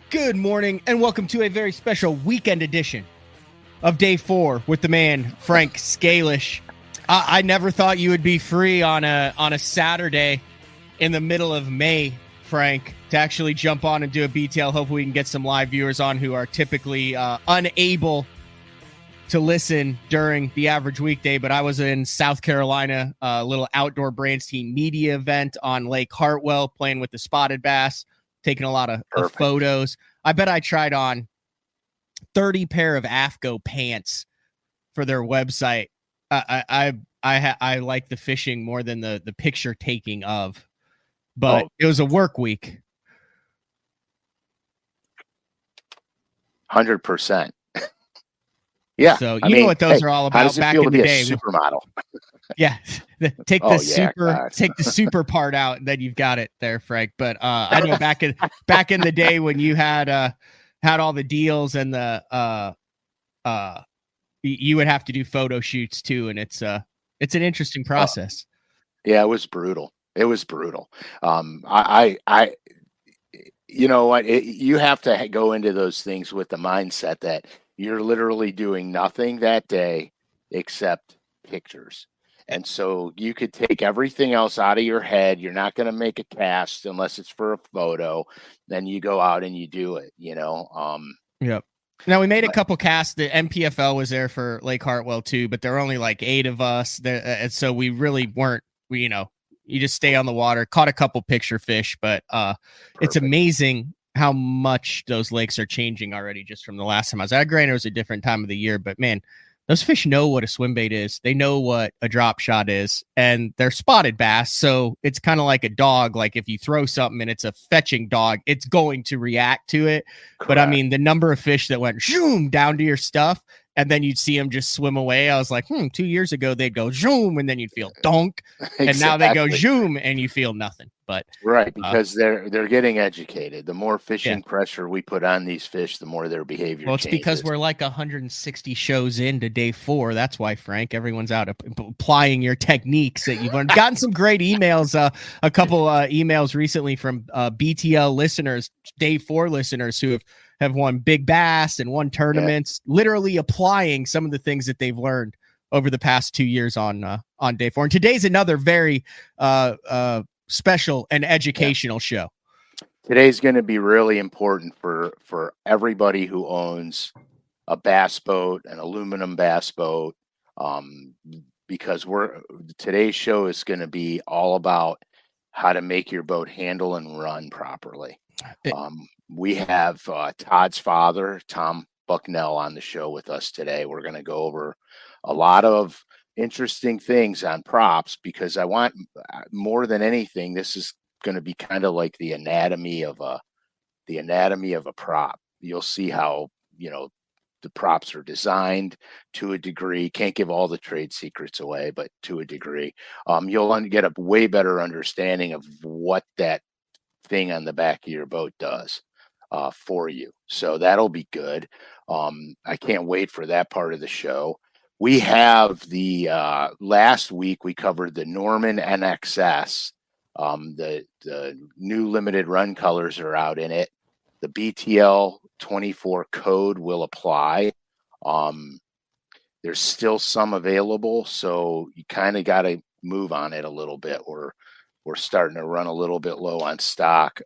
Good morning, and welcome to a very special weekend edition of Day 4 with the man, Frank SCALISH. I never thought you would be free on a Saturday in the middle of May, Frank, to actually jump on and do a BTL. Hopefully we can get some live viewers on who are typically unable to listen during the average weekday, but I was in South Carolina, a little outdoor brands team media event on Lake Hartwell, playing with the spotted bass, taking a lot of photos. I bet I tried on 30 pair of AFCO pants for their website. I like the fishing more than the picture taking of, but It was a work week. 100%. Yeah. So you know what those are all about. How does it back feel in to the be day, a supermodel? Yeah, take the super part out, and then you've got it there, Frank. But I know back in the day when you had all the deals and the you would have to do photo shoots too, and it's an interesting process. Yeah, it was brutal. I you know what? You have to go into those things with the mindset that you're literally doing nothing that day except pictures. And so you could take everything else out of your head. You're not going to make a cast unless it's for a photo. Then you go out and you do it, Yep. Now, we made a couple casts. The MPFL was there for Lake Hartwell too, but there were only like 8 of us. And so we really weren't, you just stay on the water, caught a couple picture fish, but it's amazing how much those lakes are changing already just from the last time I was there. Granted, it was a different time of the year, but man, those fish know what a swim bait is. They know what a drop shot is, and they're spotted bass. So it's kind of like a dog. Like if you throw something and it's a fetching dog, it's going to react to it. Correct. But I mean, the number of fish that went zoom down to your stuff, and then you'd see them just swim away. I was like, 2 years ago, they'd go zoom, and then you'd feel donk. Exactly. And now they go zoom, and you feel nothing. But right, because they're getting educated. The more fishing pressure we put on these fish, the more their behavior changes. It's because we're like 160 shows into Day 4. That's why, Frank, everyone's out applying your techniques that you've learned. Gotten some great emails, a couple emails recently from BTL listeners, Day 4 listeners who have won big bass and won tournaments, literally applying some of the things that they've learned over the past 2 years on Day 4. And today's another very special and educational show. Today's going to be really important for everybody who owns a bass boat, an aluminum bass boat, because today's show is going to be all about how to make your boat handle and run properly. We have Todd's father, Thom Bucknell, on the show with us today. We're going to go over a lot of interesting things on props, because I want, more than anything, this is going to be kind of like the anatomy of a prop. You'll see how the props are designed to a degree. Can't give all the trade secrets away, but to a degree, you'll get a way better understanding of what that thing on the back of your boat does for you. So that'll be good. I can't wait for that part of the show. We have the last week we covered the Norman NXS. The new limited run colors are out in it. The BTL 24 code will apply. There's still some available, so you kind of got to move on it a little bit. We're starting to run a little bit low on stock.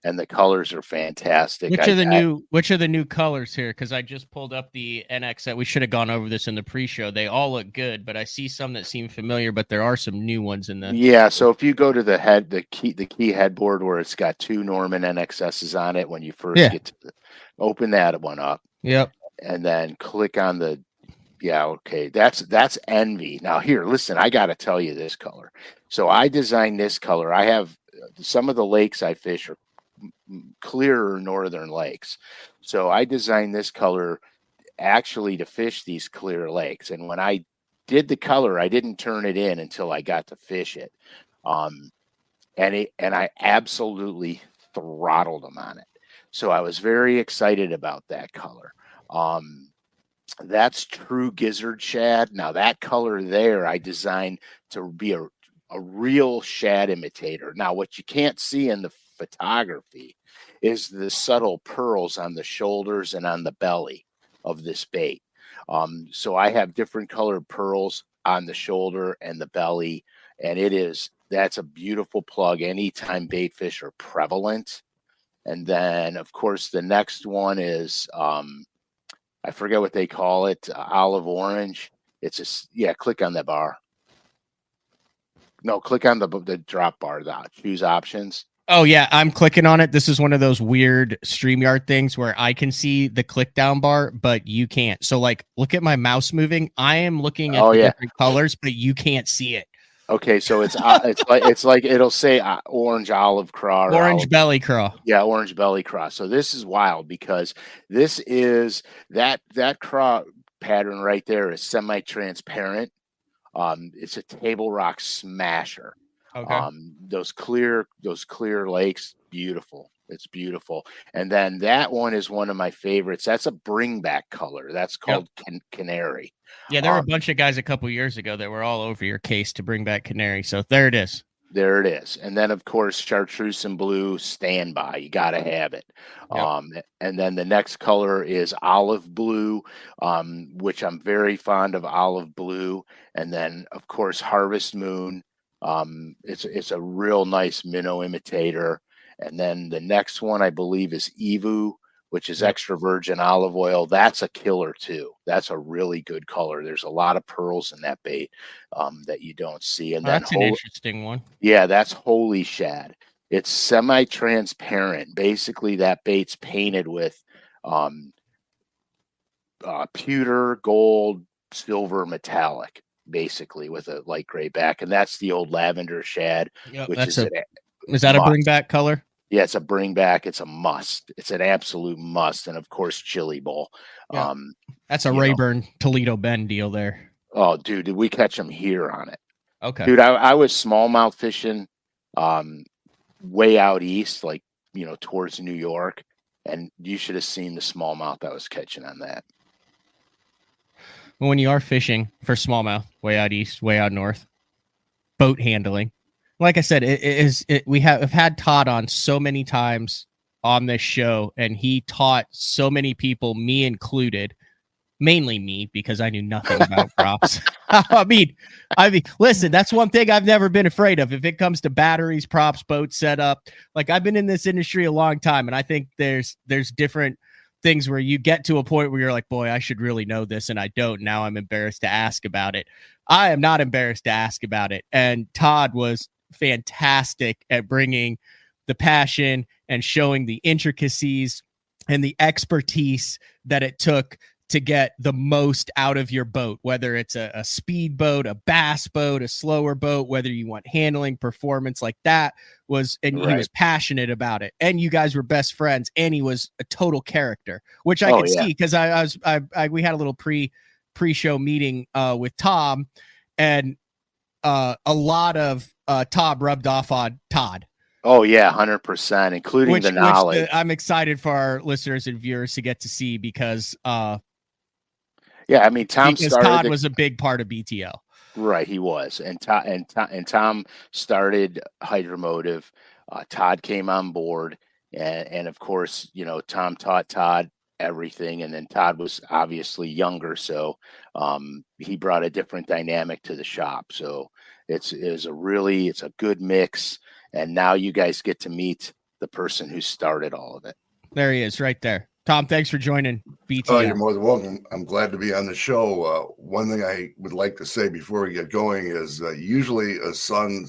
And the colors are fantastic. Which are the new colors here? Because I just pulled up the NX. We should have gone over this in the pre-show. They all look good, but I see some that seem familiar. But there are some new ones in the. Yeah, so if you go to the key headboard where it's got 2 Norman NXSs on it, when you first get to open that one up. Yep. And then click on the. Yeah, okay. That's Envy. Now here, listen. I got to tell you this color. So I designed this color. I have some of the lakes I fish are clearer northern lakes, so I designed this color actually to fish these clear lakes. And when I did the color, I didn't turn it in until I got to fish it, and I absolutely throttled them on it. So I was very excited about that color. That's true gizzard shad. Now that color there I designed to be a real shad imitator. Now what you can't see in the photography is the subtle pearls on the shoulders and on the belly of this bait. So I have different colored pearls on the shoulder and the belly, and that's a beautiful plug anytime bait fish are prevalent. And then, of course, the next one is I forget what they call it, olive orange. Click on the bar. No, click on the drop bar, the choose options. Oh, yeah, I'm clicking on it. This is one of those weird StreamYard things where I can see the click down bar, but you can't. So, like, look at my mouse moving. I am looking at different colors, but you can't see it. Okay, so it's like it'll say orange olive craw, orange belly craw. Yeah, orange belly craw. So this is wild because this is that craw pattern right there is semi-transparent. It's a table rock smasher. Okay. Those clear lakes, beautiful. It's beautiful. And then that one is one of my favorites. That's a bring back color. That's called canary. Yeah, there were a bunch of guys a couple years ago that were all over your case to bring back canary. So there it is. There it is. And then, of course, chartreuse and blue standby. You got to have it. Yep. And then the next color is olive blue, which I'm very fond of olive blue. And then, of course, harvest moon. It's a real nice minnow imitator. And then the next one, I believe, is Evu, which is extra virgin olive oil. That's a killer too. That's a really good color. There's a lot of pearls in that bait that you don't see. And then that's an interesting one. Yeah, that's holy shad. It's semi-transparent. Basically, that bait's painted with pewter, gold, silver, metallic, basically with a light gray back. And that's the old lavender shad, which is that a bring back color? Yeah, it's a bring back. It's a must. It's an absolute must. And of course, chili bowl. Yeah. That's a Rayburn Toledo Bend deal there. Oh, dude, did we catch them here on it? Okay. Dude, I was smallmouth fishing way out east, like, towards New York. And you should have seen the smallmouth I was catching on that. When you are fishing for smallmouth, way out east, way out north, boat handling, like I said, we have had Todd on so many times on this show, and he taught so many people, me included, mainly me, because I knew nothing about props. I mean, listen, that's one thing I've never been afraid of. If it comes to batteries, props, boat setup, like I've been in this industry a long time, and I think there's different things where you get to a point where you're like, boy, I should really know this, and I don't. Now I'm embarrassed to ask about it. I am not embarrassed to ask about it. And Todd was fantastic at bringing the passion and showing the intricacies and the expertise that it took to get the most out of your boat, whether it's a speed boat, a bass boat, a slower boat, whether you want handling, performance, like that was, and he was passionate about it. And you guys were best friends, and he was a total character, which I could see because we had a little pre-show meeting with Thom, and a lot of Todd rubbed off on Todd. Oh yeah, 100%, including the knowledge. I'm excited for our listeners and viewers to get to see because I mean, Todd was a big part of BTL. Right, he was, and Thom started Hydromotive. Todd came on board, and of course, Thom taught Todd everything, and then Todd was obviously younger, so he brought a different dynamic to the shop. So it's a good mix, and now you guys get to meet the person who started all of it. There he is, right there. Thom, thanks for joining BTL. Oh, you're more than welcome. I'm glad to be on the show. One thing I would like to say before we get going is usually a son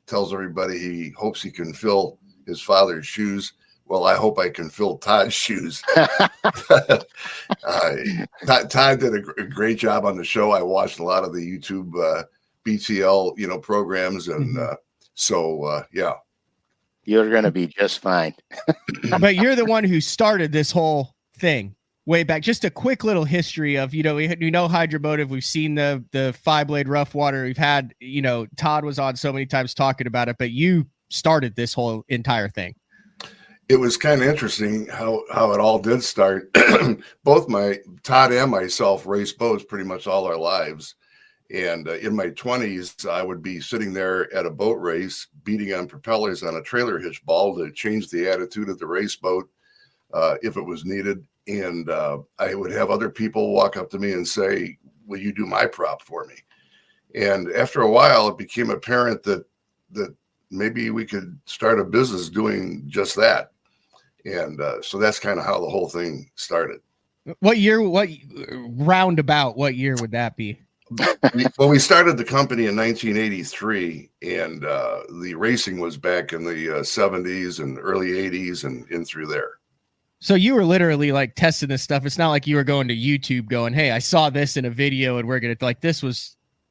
tells everybody he hopes he can fill his father's shoes. Well, I hope I can fill Todd's shoes. Todd did a great job on the show. I watched a lot of the YouTube BTL, programs, and yeah. You're going to be just fine. But you're the one who started this whole thing way back. Just a quick little history of, we know Hydromotive. We've seen the 5-blade rough water. We've had, Todd was on so many times talking about it, but you started this whole entire thing. It was kind of interesting how it all did start. Both Todd and myself raced boats pretty much all our lives. And in my 20s, I would be sitting there at a boat race, beating on propellers on a trailer hitch ball to change the attitude of the race boat if it was needed. And I would have other people walk up to me and say, will you do my prop for me? And after a while, it became apparent that maybe we could start a business doing just that. And so that's kind of how the whole thing started. What year would that be? Well, we started the company in 1983, and the racing was back in the 70s and early 80s and in through there. So you were literally like testing this stuff. It's not like you were going to YouTube going, hey, I saw this in a video and we're going to like,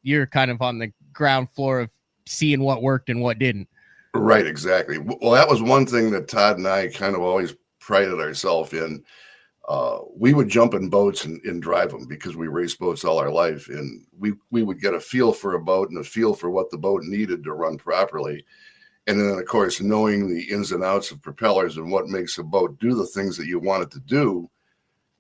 you're kind of on the ground floor of seeing what worked and what didn't. Right, exactly. Well, that was one thing that Todd and I kind of always prided ourselves in. We would jump in boats and drive them because we raced boats all our life. And we would get a feel for a boat and a feel for what the boat needed to run properly. And then, of course, knowing the ins and outs of propellers and what makes a boat do the things that you want it to do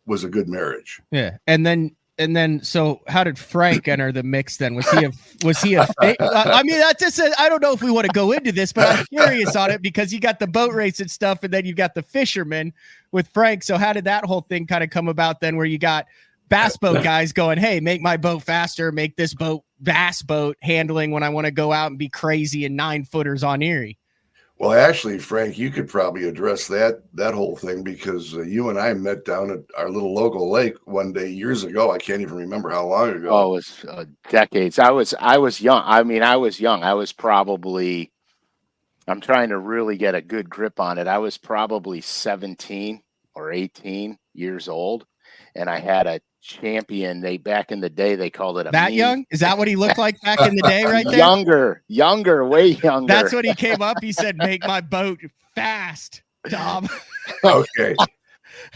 was a good marriage. Yeah. And then, so how did Frank enter the mix then? I mean, that's just, I don't know if we want to go into this, but I'm curious on it because you got the boat race and stuff, and then you got the fisherman with Frank. So how did that whole thing kind of come about then, where you got bass boat guys going, hey, make my boat faster, make this boat bass boat handling when I want to go out and be crazy in 9-footers on Erie? Well, actually, Frank, you could probably address that whole thing because you and I met down at our little local lake one day years ago. I can't even remember how long ago. Oh, it was decades. I was young. I mean, I was young. I was probably, I'm trying to really get a good grip on it. I was probably 17 or 18 years old, and I had a champion. Back in the day, they called it a that young. Is that what he looked like back in the day? Right there, younger, way younger. That's when he came up. He said, "Make my boat fast, Tom." Okay.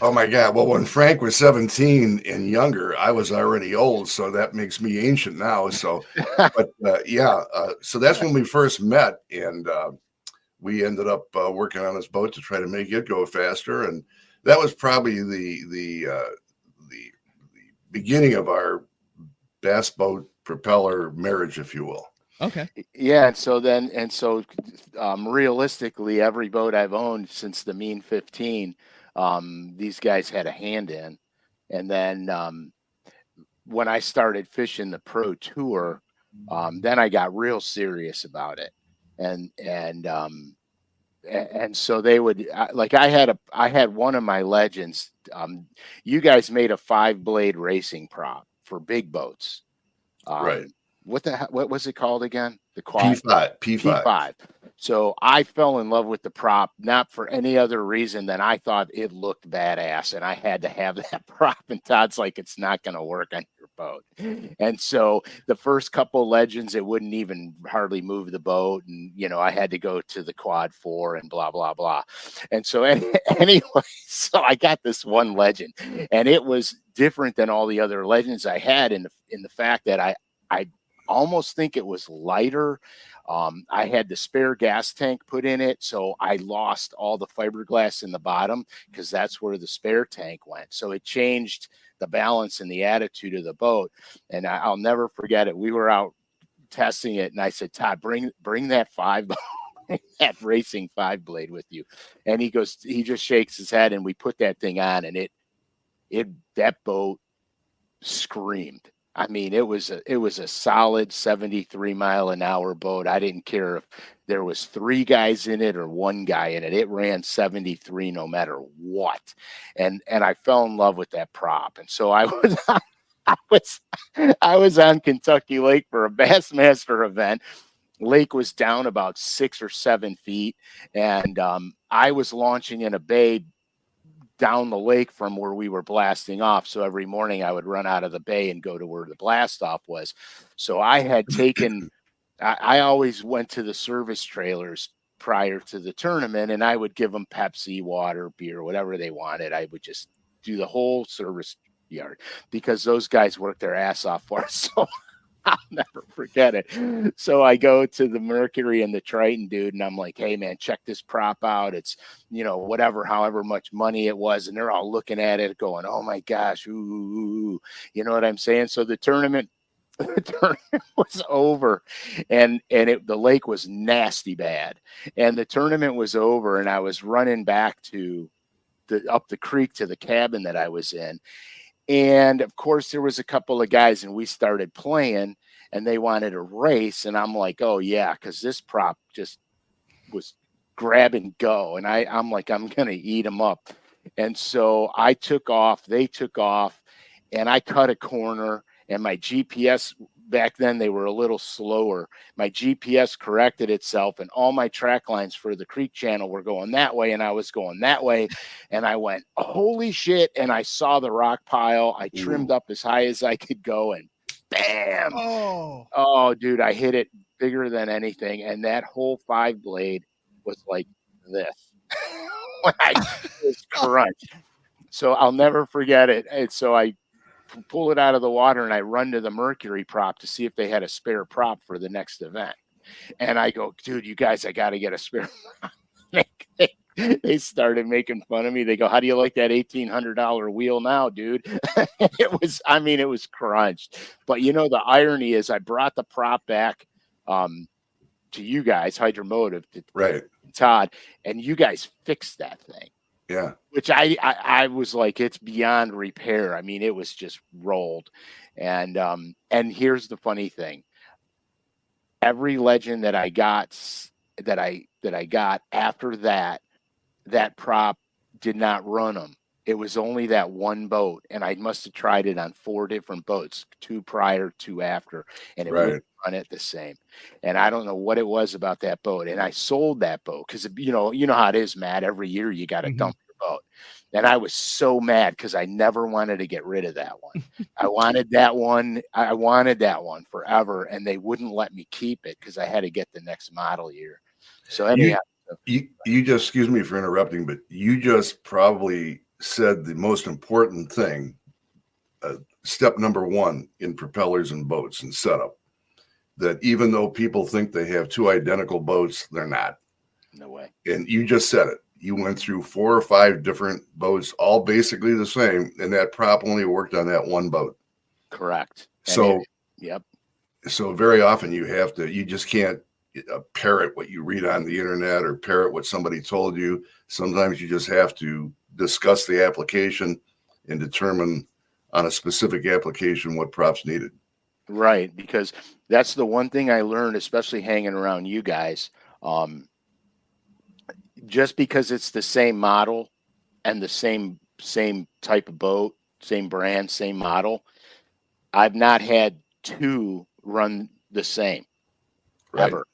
Oh my God. Well, when Frank was 17 and younger, I was already old, so that makes me ancient now. So, but so that's when we first met, and we ended up working on this boat to try to make it go faster, and that was probably the beginning of our bass boat propeller marriage, if you will. Okay. Yeah. And so realistically, every boat I've owned since the Mean 15, these guys had a hand in. And then when I started fishing the Pro Tour, then I got real serious about it. And so they would like, I had one of my legends. You guys made a 5-blade racing prop for big boats. Right. What was it called again? The quad P5. So I fell in love with the prop, not for any other reason than I thought it looked badass, and I had to have that prop. And Todd's like, it's not going to work on your boat. And so the first couple legends, it wouldn't even hardly move the boat, and I had to go to the quad 4 and blah blah blah. And so anyway, so I got this one legend, and it was different than all the other legends I had in the fact that I almost think it was lighter. I had the spare gas tank put in it, so I lost all the fiberglass in the bottom because that's where the spare tank went. So it changed the balance and the attitude of the boat. And I'll never forget it. We were out testing it, and I said, Todd, bring that that racing 5-blade with you. And he just shakes his head, and we put that thing on, and that boat screamed. I mean, it was a solid 73 mile an hour boat. I didn't care if there was 3 guys in it or 1 guy in it. It ran 73 no matter what. And I fell in love with that prop. And so I was on Kentucky Lake for a Bassmaster event. Lake was down about 6 or 7 feet, and I was launching in a bay down the lake from where we were blasting off. So every morning I would run out of the bay and go to where the blast off was. So I had taken, I always went to the service trailers prior to the tournament, and I would give them Pepsi, water, beer, whatever they wanted. I would just do the whole service yard because those guys worked their ass off for us. So I'll never forget it. So I go to the Mercury and the Triton dude, and I'm like, hey man, check this prop out. It's, however much money it was. And they're all looking at it going, oh my gosh. Ooh. You know what I'm saying? So the tournament the tournament was over, and the lake was nasty bad, and the tournament was over, and I was running back to up the creek to the cabin that I was in. And of course there was a couple of guys, and we started playing, and they wanted a race, and I'm like, oh yeah, because this prop just was grab and go, and I'm like, I'm gonna eat them up. And so I took off, they took off, and I cut a corner, and my GPS, back then they were a little slower, my GPS corrected itself, and all my track lines for the creek channel were going that way, and I was going that way, and I went, holy shit, and I saw the rock pile. I trimmed up as high as I could go, and bam. Oh dude, I hit it bigger than anything, and that whole 5-blade was like this. When I was crunched. So I'll never forget it. And so I pull it out of the water, and I run to the Mercury prop to see if they had a spare prop for the next event. And I go, dude, you guys, I got to get a spare prop. They started making fun of me. They go, how do you like that $1,800 wheel now, dude? It was crunched. But the irony is I brought the prop back to you guys, Hydromotive, right, Todd, and you guys fixed that thing. Yeah. Which I was like, it's beyond repair. I mean, it was just rolled. And here's the funny thing. Every legend that I got after that prop did not run them. It was only that one boat, and I must have tried it on 4 different boats, 2 prior, 2 after, and it wouldn't run it the same. And I don't know what it was about that boat. And I sold that boat because you know how it is, Matt. Every year you got to dump your boat. And I was so mad because I never wanted to get rid of that one. I wanted that one. I wanted that one forever, and they wouldn't let me keep it because I had to get the next model year. So anyhow, you just, excuse me for interrupting, but you just probably said the most important thing, step number 1 in propellers and boats and setup, that even though people think they have 2 identical boats, they're not. No way. And you just said it. You went through 4 or 5 different boats, all basically the same, and that prop only worked on that one boat. Correct. So, yep. So very often you just can't parrot what you read on the internet or parrot what somebody told you. Sometimes you just have to discuss the application and determine on a specific application what props needed. Right, because that's the one thing I learned, especially hanging around you guys. Just because it's the same model and the same type of boat, same brand, same model, I've not had 2 run the same. Right. Ever.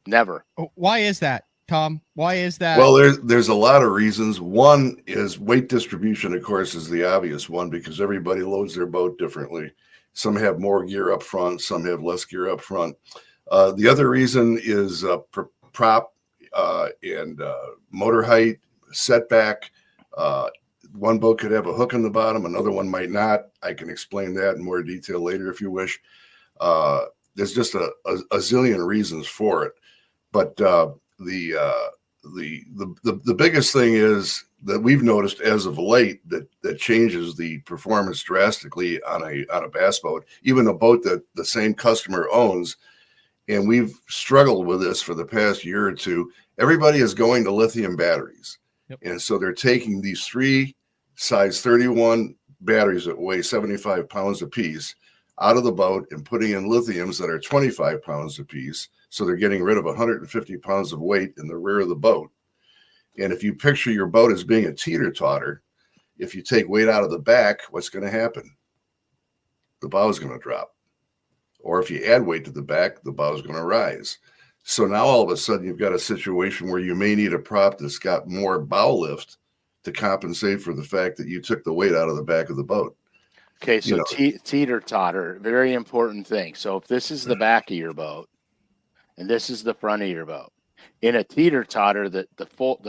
Never. Why is that, Tom? Why is that? Well, there's a lot of reasons. One is weight distribution, of course, is the obvious one because everybody loads their boat differently. Some have more gear up front, some have less gear up front. The other reason is prop and motor height, setback. One boat could have a hook in the bottom, another one might not. I can explain that in more detail later if you wish. There's just a zillion reasons for it. But the biggest thing is that we've noticed as of late that changes the performance drastically on a bass boat, even a boat that the same customer owns. And we've struggled with this for the past year or two. Everybody is going to lithium batteries. Yep. And so they're taking these 3 size 31 batteries that weigh 75 pounds apiece out of the boat and putting in lithiums that are 25 pounds apiece. So they're getting rid of 150 pounds of weight in the rear of the boat. And if you picture your boat as being a teeter-totter, if you take weight out of the back, what's going to happen? The bow is going to drop. Or if you add weight to the back, the bow is going to rise. So now all of a sudden you've got a situation where you may need a prop that's got more bow lift to compensate for the fact that you took the weight out of the back of the boat. Okay, so teeter-totter, very important thing. So if this is the back of your boat and this is the front of your boat, in a teeter-totter, the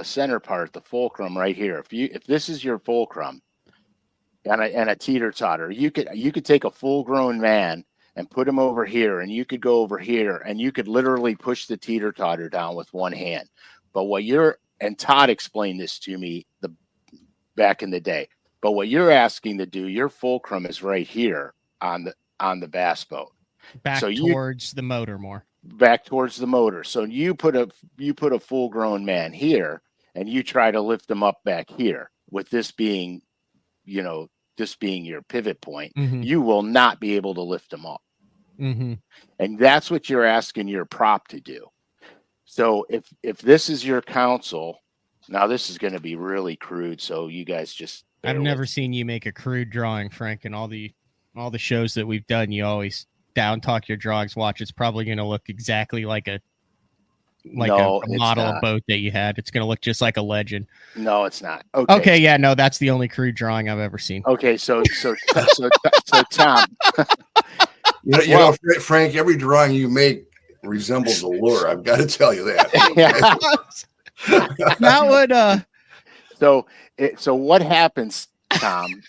center part, the fulcrum right here, if this is your fulcrum and a teeter-totter, you could take a full-grown man and put him over here, and you could go over here, and you could literally push the teeter-totter down with one hand. But and Todd explained this to me back in the day. But what you're asking to do, your fulcrum is right here on on the bass boat. Back So towards the motor more. Back towards the motor. So you put a full grown man here, and you try to lift them up back here. With this being, this being your pivot point, you will not be able to lift them up. And that's what you're asking your prop to do. So if this is your counsel, now this is going to be really crude. So you guys just, I've never seen you make a crude drawing, Frank, and all the shows that we've done. You always down talk your drawings. Watch, it's probably going to look exactly like a model of boat that you had. It's going to look just like a Legend. No, it's not. Okay, yeah, no, that's the only crude drawing I've ever seen. Okay, so Tom, Frank, every drawing you make resembles a lure. I've got to tell you that. That would So what happens, Tom?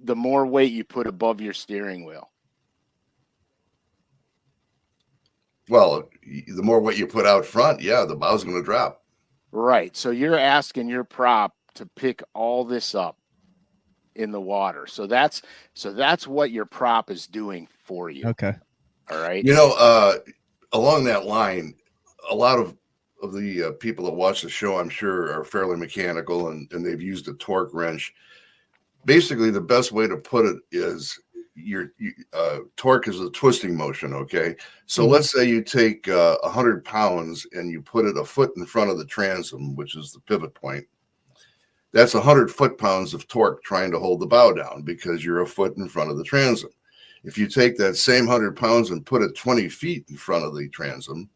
The more weight you put above your steering wheel. Well, the more weight you put out front, the bow's going to drop. Right. So you're asking your prop to pick all this up in the water. So that's what your prop is doing for you. Okay. All right. Along that line, a lot of the people that watch the show, I'm sure, are fairly mechanical and they've used a torque wrench. Basically, the best way to put it is your torque is a twisting motion. Okay. So let's say you take 100 pounds and you put it a foot in front of the transom, which is the pivot point. That's 100 foot-pounds of torque trying to hold the bow down because you're a foot in front of the transom. If you take that same 100 pounds and put it 20 feet in front of the transom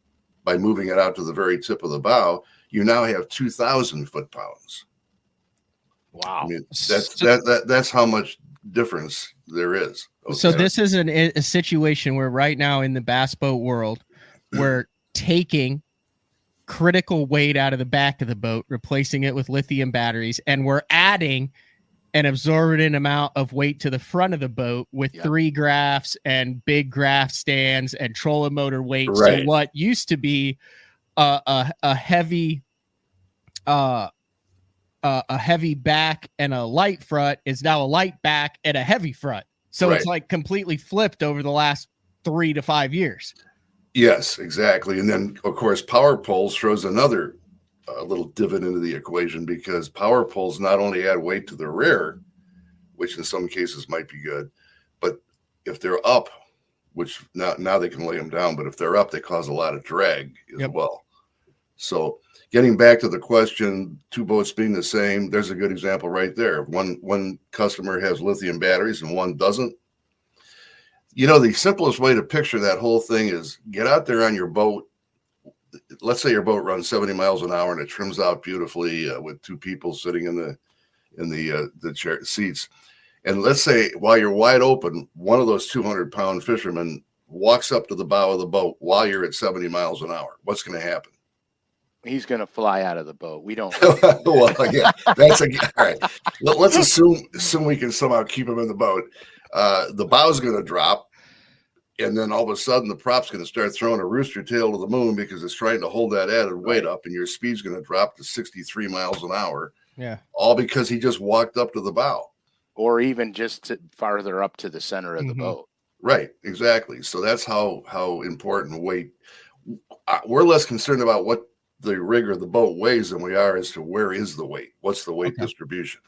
by moving it out to the very tip of the bow, you now have 2,000 foot-pounds. Wow. I mean, that's how much difference there is. Okay? So this is a situation where right now in the bass boat world, we're taking critical weight out of the back of the boat, replacing it with lithium batteries, and we're adding an absorbent amount of weight to the front of the boat with 3 graphs and big graph stands and trolling motor weights. Right. So what used to be a heavy back and a light front is now a light back and a heavy front. So It's like completely flipped over the last 3 to 5 years. Yes, exactly. And then, of course, power poles throws another little divot into the equation because power poles not only add weight to the rear, which in some cases might be good, but if they're up, which now they can lay them down, but if they're up, they cause a lot of drag as well. So getting back to the question, 2 boats being the same, there's a good example right there. One customer has lithium batteries and one doesn't. The simplest way to picture that whole thing is get out there on your boat. Let's say your boat runs 70 miles an hour and it trims out beautifully with 2 people sitting in the chair seats. And let's say while you're wide open, one of those 200-pound fishermen walks up to the bow of the boat while you're at 70 miles an hour. What's going to happen? He's going to fly out of the boat. We don't. Well, yeah, all right. Let's assume we can somehow keep him in the boat. The bow's going to drop, and then all of a sudden the prop's going to start throwing a rooster tail to the moon because it's trying to hold that added weight up, and your speed's going to drop to 63 miles an hour. Yeah, all because he just walked up to the bow, or even just farther up to the center of the boat. Right, exactly. So that's how important weight. We're less concerned about what the rig or the boat weighs than we are as to where is the weight. What's the weight distribution?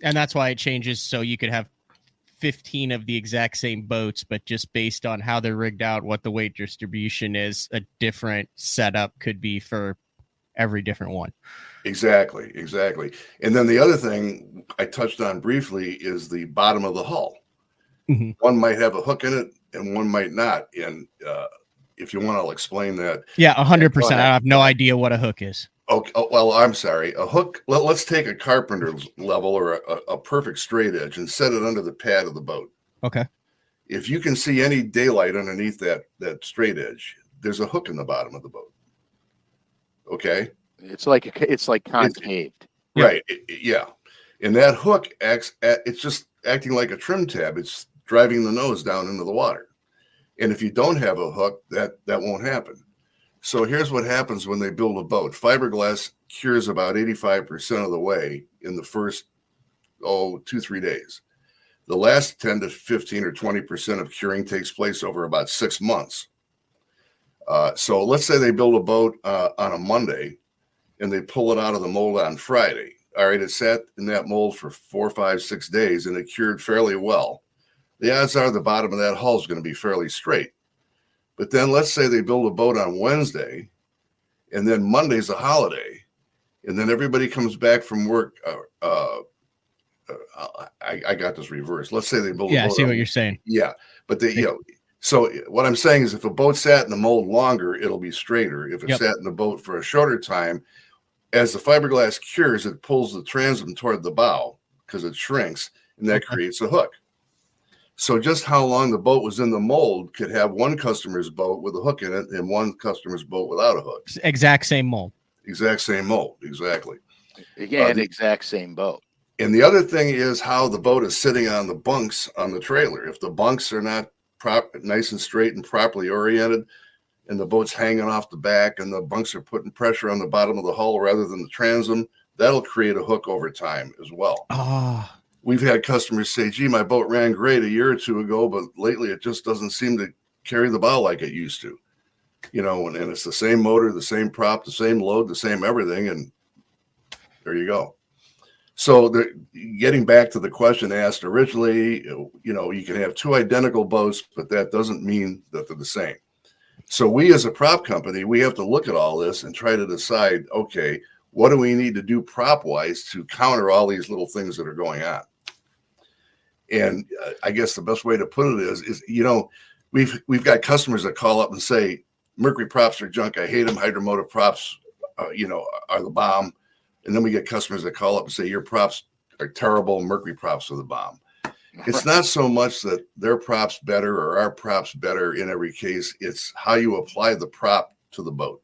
And that's why it changes. So you could have 15 of the exact same boats, but just based on how they're rigged out, what the weight distribution is, a different setup could be for every different one. Exactly. And then the other thing I touched on briefly is the bottom of the hull. One might have a hook in it and one might not. And if you want, I'll explain that. Yeah, 100%. I have no idea what a hook is. Okay. Oh, well, I'm sorry. A hook. Let's take a carpenter's level or a perfect straight edge and set it under the pad of the boat. Okay. If you can see any daylight underneath that straight edge, there's a hook in the bottom of the boat. Okay. It's like concaved. Right. Yeah. And that hook it's just acting like a trim tab. It's driving the nose down into the water. And if you don't have a hook, that won't happen. So here's what happens when they build a boat. Fiberglass cures about 85% of the way in the first 2-3 days. The last 10 to 15 or 20% of curing takes place over about 6 months. So let's say they build a boat on a Monday and they pull it out of the mold on Friday. All right, it sat in that mold for 4, 5, 6 days and it cured fairly well. The odds are the bottom of that hull is going to be fairly straight. But then let's say they build a boat on Wednesday and then Monday's a holiday. And then everybody comes back from work. I got this reversed. Let's say they build a boat. I see what you're saying. Yeah, but so what I'm saying is if a boat sat in the mold longer, it'll be straighter. If it sat in the boat for a shorter time, as the fiberglass cures, it pulls the transom toward the bow because it shrinks, and that creates a hook. So just how long the boat was in the mold could have one customer's boat with a hook in it and one customer's boat without a hook. Exact same mold. Exact same mold. Exactly. Again, exact same boat. And the other thing is how the boat is sitting on the bunks on the trailer. If the bunks are not nice and straight and properly oriented, and the boat's hanging off the back and the bunks are putting pressure on the bottom of the hull rather than the transom, that'll create a hook over time as well. We've had customers say, gee, my boat ran great a year or two ago, but lately it just doesn't seem to carry the bow like it used to. And it's the same motor, the same prop, the same load, the same everything, and there you go. So getting back to the question asked originally, you can have two identical boats, but that doesn't mean that they're the same. So we as a prop company, we have to look at all this and try to decide, okay, what do we need to do prop-wise to counter all these little things that are going on? And I guess the best way to put it is we've got customers that call up and say, Mercury props are junk. I hate them. Hydromotive props, are the bomb. And then we get customers that call up and say, your props are terrible. Mercury props are the bomb. It's not so much that their props better or our props better in every case. It's how you apply the prop to the boat.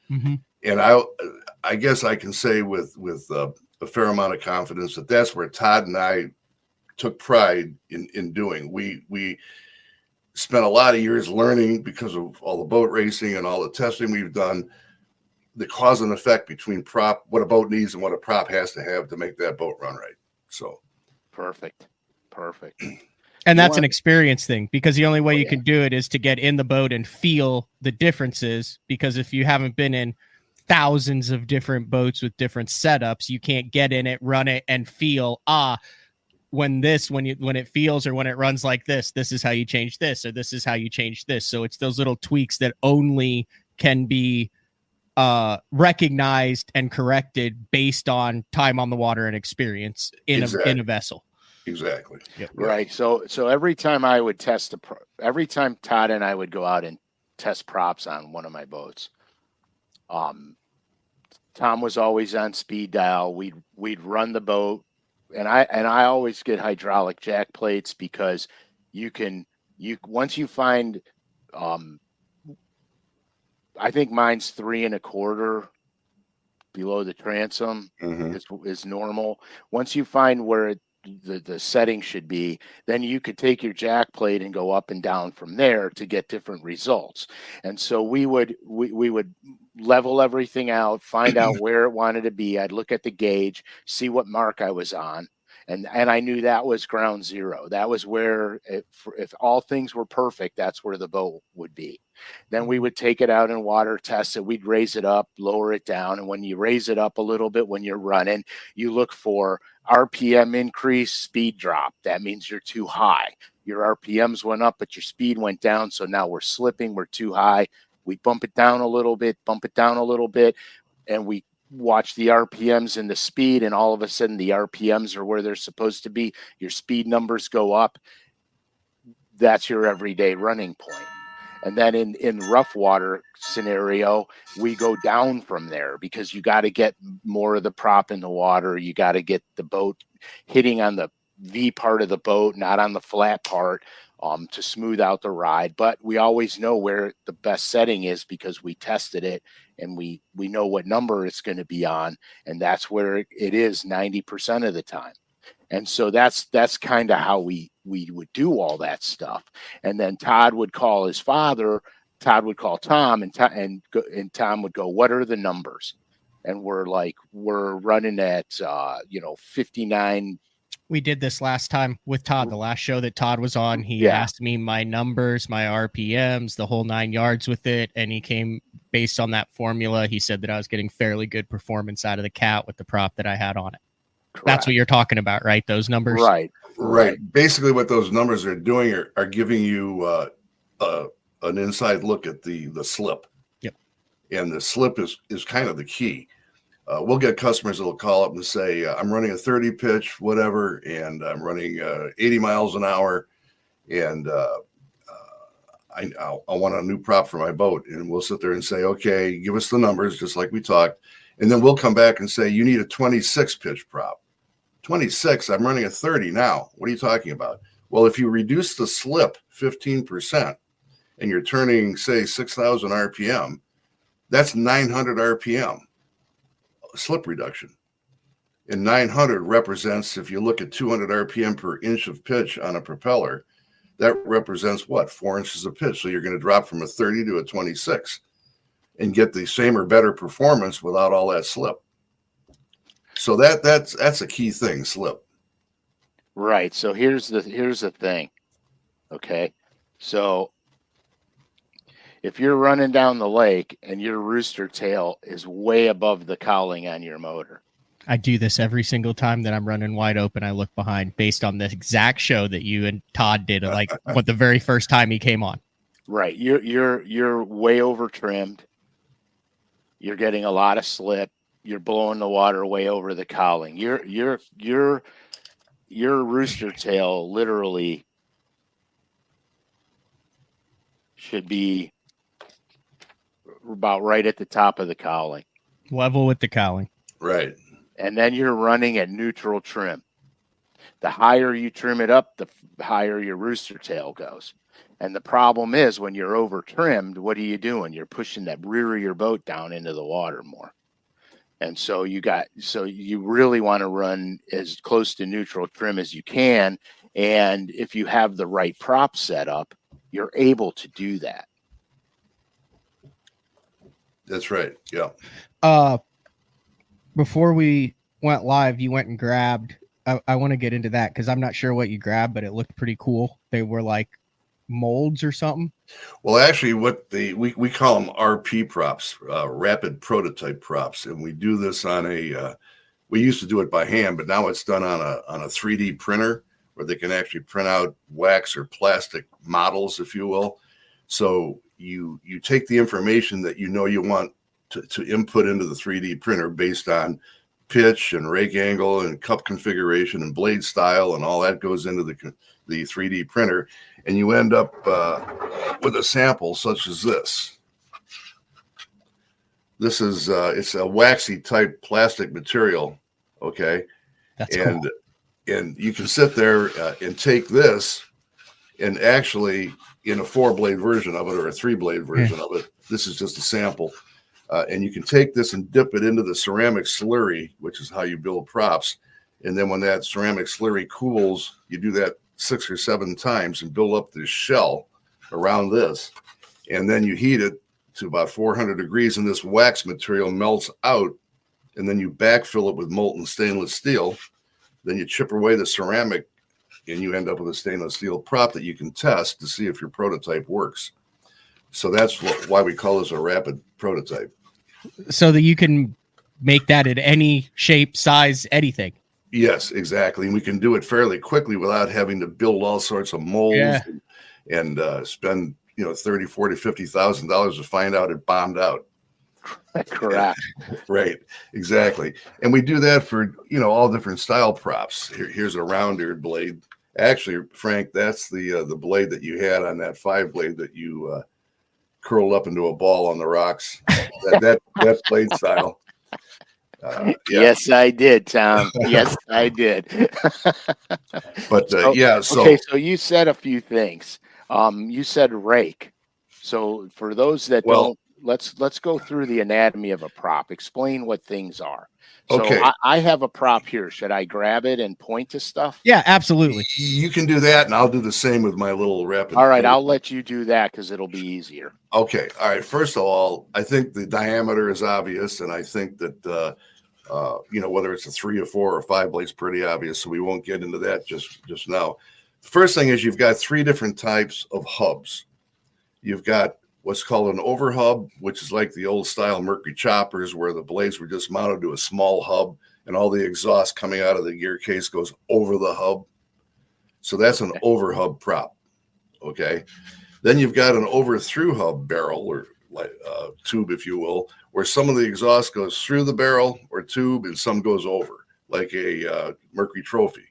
Mm-hmm. And I guess I can say with a fair amount of confidence that that's where Todd and I took pride in doing. We spent a lot of years learning because of all the boat racing and all the testing we've done, the cause and effect between what a boat needs and what a prop has to have to make that boat run right. So perfect. And that's an experience thing, because the only way you can do it is to get in the boat and feel the differences, because if you haven't been in thousands of different boats with different setups, you can't get in it, run it, and feel, when it feels or when it runs like this is how you change this, or this is how you change this. So it's those little tweaks that only can be recognized and corrected based on time on the water and experience in a vessel. Exactly. Yep. Right. So every time I would every time Todd and I would go out and test props on one of my boats, Tom was always on speed dial. We'd run the boat, and I always get hydraulic jack plates, because once you find, I think mine's 3 1/4 below the transom is normal. Once you find where the setting should be, then you could take your jack plate and go up and down from there to get different results. And so we would level everything out, find out where it wanted to be. I'd look at the gauge, see what mark I was on, and I knew that was ground zero. That was where, if all things were perfect, that's where the boat would be. Then we would take it out and water test it. We'd raise it up, lower it down. And when you raise it up a little bit when you're running, you look for RPM increase, speed drop. That means you're too high. Your RPMs went up, but your speed went down. So now we're slipping. We're too high. We bump it down a little bit, and we watch the RPMs and the speed, and all of a sudden the RPMs are where they're supposed to be. Your speed numbers go up. That's your everyday running point. And then in rough water scenario, we go down from there, because you got to get more of the prop in the water. You got to get the boat hitting on the V part of the boat, not on the flat part, to smooth out the ride. But we always know where the best setting is, because we tested it and we know what number it's going to be on. And that's where it is 90% of the time. And so that's kind of how we would do all that stuff. And then Todd would call his father, Todd would call Tom, and Tom would go, what are the numbers? And we're running at 59 We did this last time with Todd, the last show that Todd was on. He asked me my numbers, my RPMs, the whole 9 yards with it. And he came based on that formula. He said that I was getting fairly good performance out of the cat with the prop that I had on it. Correct. That's what you're talking about, right? Those numbers? Right. Basically what those numbers are doing are giving you an inside look at the slip. Yep. And the slip is kind of the key. We'll get customers that will call up and say, I'm running a 30 pitch, whatever, and I'm running 80 miles an hour, and I want a new prop for my boat. And we'll sit there and say, okay, give us the numbers, just like we talked. And then we'll come back and say, you need a 26 pitch prop. 26, I'm running a 30 now. What are you talking about? Well, if you reduce the slip 15% and you're turning, say, 6,000 RPM, that's 900 RPM. Slip reduction, and 900 represents, if you look at 200 RPM per inch of pitch on a propeller, that represents what, 4 inches of pitch. So you're going to drop from a 30 to a 26 and get the same or better performance without all that slip. So that's a key thing, slip. Right. So here's the thing. Okay. So if you're running down the lake and your rooster tail is way above the cowling on your motor. I do this every single time that I'm running wide open. I look behind based on the exact show that you and Todd did, like what the very first time he came on. Right. You're way over trimmed. You're getting a lot of slip. You're blowing the water way over the cowling. Your rooster tail literally should be about right at the top of the cowling. Level with the cowling. Right. And then you're running at neutral trim. The higher you trim it up, the higher your rooster tail goes. And the problem is when you're over trimmed, what are you doing? You're pushing that rear of your boat down into the water more. And so you really want to run as close to neutral trim as you can. And if you have the right prop set up, you're able to do that. That's right. Yeah. Before we went live, you went and grabbed, I want to get into that because I'm not sure what you grabbed, but it looked pretty cool. They were like molds or something. Well, actually we call them RP props, rapid prototype props. And we do this on we used to do it by hand, but now it's done on a 3D printer where they can actually print out wax or plastic models, if you will. So you take the information that you want to input into the 3D printer based on pitch and rake angle and cup configuration and blade style, and all that goes into the 3D printer, and you end up with a sample such as this. This is it's a waxy type plastic material, okay? That's cool. And you can sit there and take this and actually in a 4-blade version of it or a 3-blade version of it. This is just a sample. And you can take this and dip it into the ceramic slurry, which is how you build props. And then when that ceramic slurry cools, you do that 6 or 7 times and build up this shell around this. And then you heat it to about 400 degrees and this wax material melts out. And then you backfill it with molten stainless steel. Then you chip away the ceramic and you end up with a stainless steel prop that you can test to see if your prototype works. So that's why we call this a rapid prototype. So that you can make that in any shape, size, anything. Yes, exactly. And we can do it fairly quickly without having to build all sorts of molds and spend, $30,000, $40,000, $50,000 to find out it bombed out. Correct. Right. Exactly. And we do that for, all different style props. Here's a round-eared blade. Actually, Frank, that's the blade that you had on that 5-blade that you curled up into a ball on the rocks. That blade style. Yes, I did, Tom. Yes, I did. But okay, so you said a few things. You said rake. So for those that don't, let's go through the anatomy of a prop. Explain what things are. So okay. I have a prop here. Should I grab it and point to stuff? Yeah, absolutely. You can do that, and I'll do the same with my little rapid. All right, I'll let you do that because it'll be easier. Okay. All right. First of all, I think the diameter is obvious, and I think that Whether it's a 3 or 4 or 5 blades, pretty obvious. So we won't get into that just now. The first thing is you've got 3 different types of hubs. You've got what's called an over hub, which is like the old style Mercury choppers where the blades were just mounted to a small hub and all the exhaust coming out of the gear case goes over the hub. So that's an over hub prop. Okay. Then you've got an over through hub barrel or tube, if you will, where some of the exhaust goes through the barrel or tube and some goes over, like a Mercury Trophy.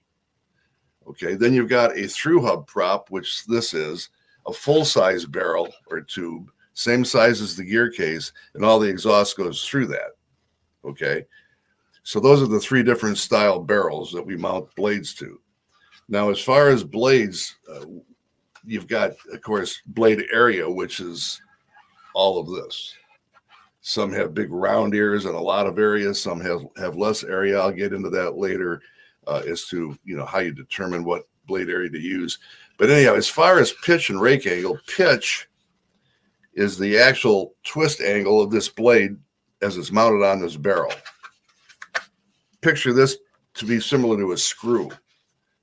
Okay. Then you've got a through hub prop, which this is a full size barrel or tube, same size as the gear case, and all the exhaust goes through that. Okay. So those are the 3 different style barrels that we mount blades to. Now, as far as blades, you've got, of course, blade area, which is all of this. Some have big round ears and a lot of area. Some have less area. I'll get into that later as to, how you determine what blade area to use. But anyhow, as far as pitch and rake angle, pitch is the actual twist angle of this blade as it's mounted on this barrel. Picture this to be similar to a screw,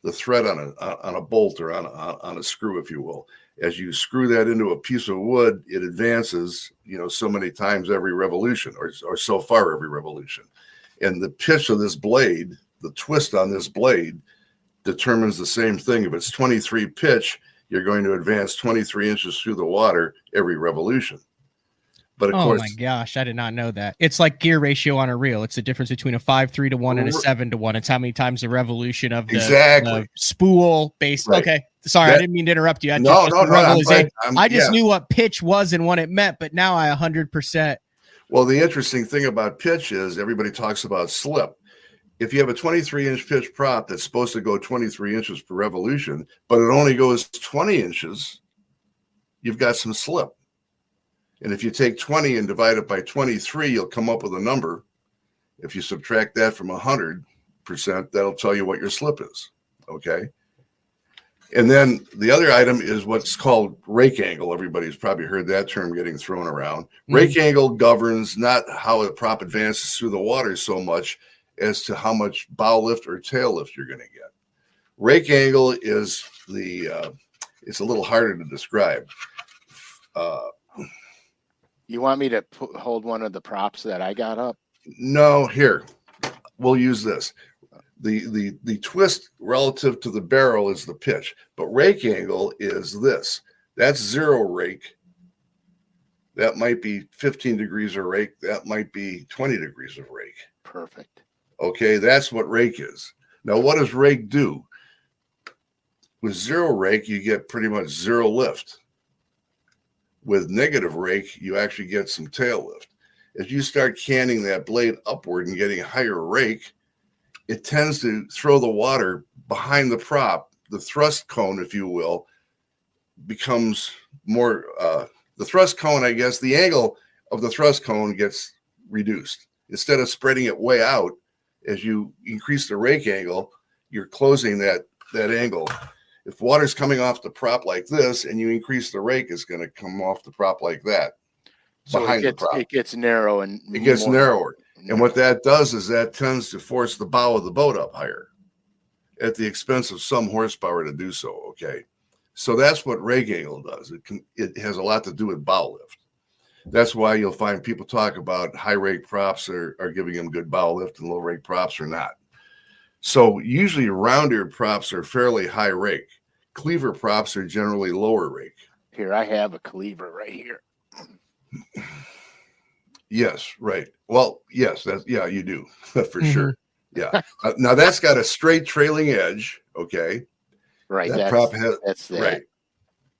the thread on a bolt or on a screw, if you will. As you screw that into a piece of wood, it advances, so many times every revolution or so far every revolution. And the pitch of this blade, the twist on this blade, determines the same thing. If it's 23 pitch, you're going to advance 23 inches through the water every revolution. But of course, my gosh, I did not know that. It's like gear ratio on a reel. It's the difference between a 5-3 to 1 and a 7 to 1. It's how many times the revolution of the spool base. Right. Okay. Sorry, I didn't mean to interrupt you. I just knew what pitch was and what it meant, but now I 100%. Well, the interesting thing about pitch is everybody talks about slip. If you have a 23-inch pitch prop that's supposed to go 23 inches per revolution, but it only goes 20 inches, you've got some slip. And if you take 20 and divide it by 23, you'll come up with a number. If you subtract that from 100%, that'll tell you what your slip is. Okay. And then the other item is what's called rake angle. Everybody's probably heard that term getting thrown around. Mm-hmm. Rake angle governs not how a prop advances through the water so much as to how much bow lift or tail lift you're going to get. Rake angle is it's a little harder to describe. You want me to hold one of the props that I got up? No, here. We'll use this. The twist relative to the barrel is the pitch, but rake angle is this. That's 0 rake. That might be 15 degrees of rake. That might be 20 degrees of rake. Perfect. Okay, that's what rake is. Now, what does rake do? With 0 rake, you get pretty much 0 lift. With negative rake, you actually get some tail lift. As you start canning that blade upward and getting higher rake, it tends to throw the water behind the prop. The thrust cone, if you will, becomes more, the thrust cone, I guess, the angle of the thrust cone gets reduced. Instead of spreading it way out, as you increase the rake angle, you're closing that angle. If water's coming off the prop like this and you increase the rake, it's going to come off the prop like that. So it gets narrow and it gets narrower. And what that does is that tends to force the bow of the boat up higher at the expense of some horsepower to do so. Okay. So that's what rake angle does. It has a lot to do with bow lift. That's why you'll find people talk about high rake props are giving them good bow lift and low rake props are not. So usually round ear props are fairly high rake. Cleaver props are generally lower rake. Here, I have a cleaver right here. Yes, right. Well, yes, you do for sure. Yeah. Now that's got a straight trailing edge. Okay. Right. That prop has right.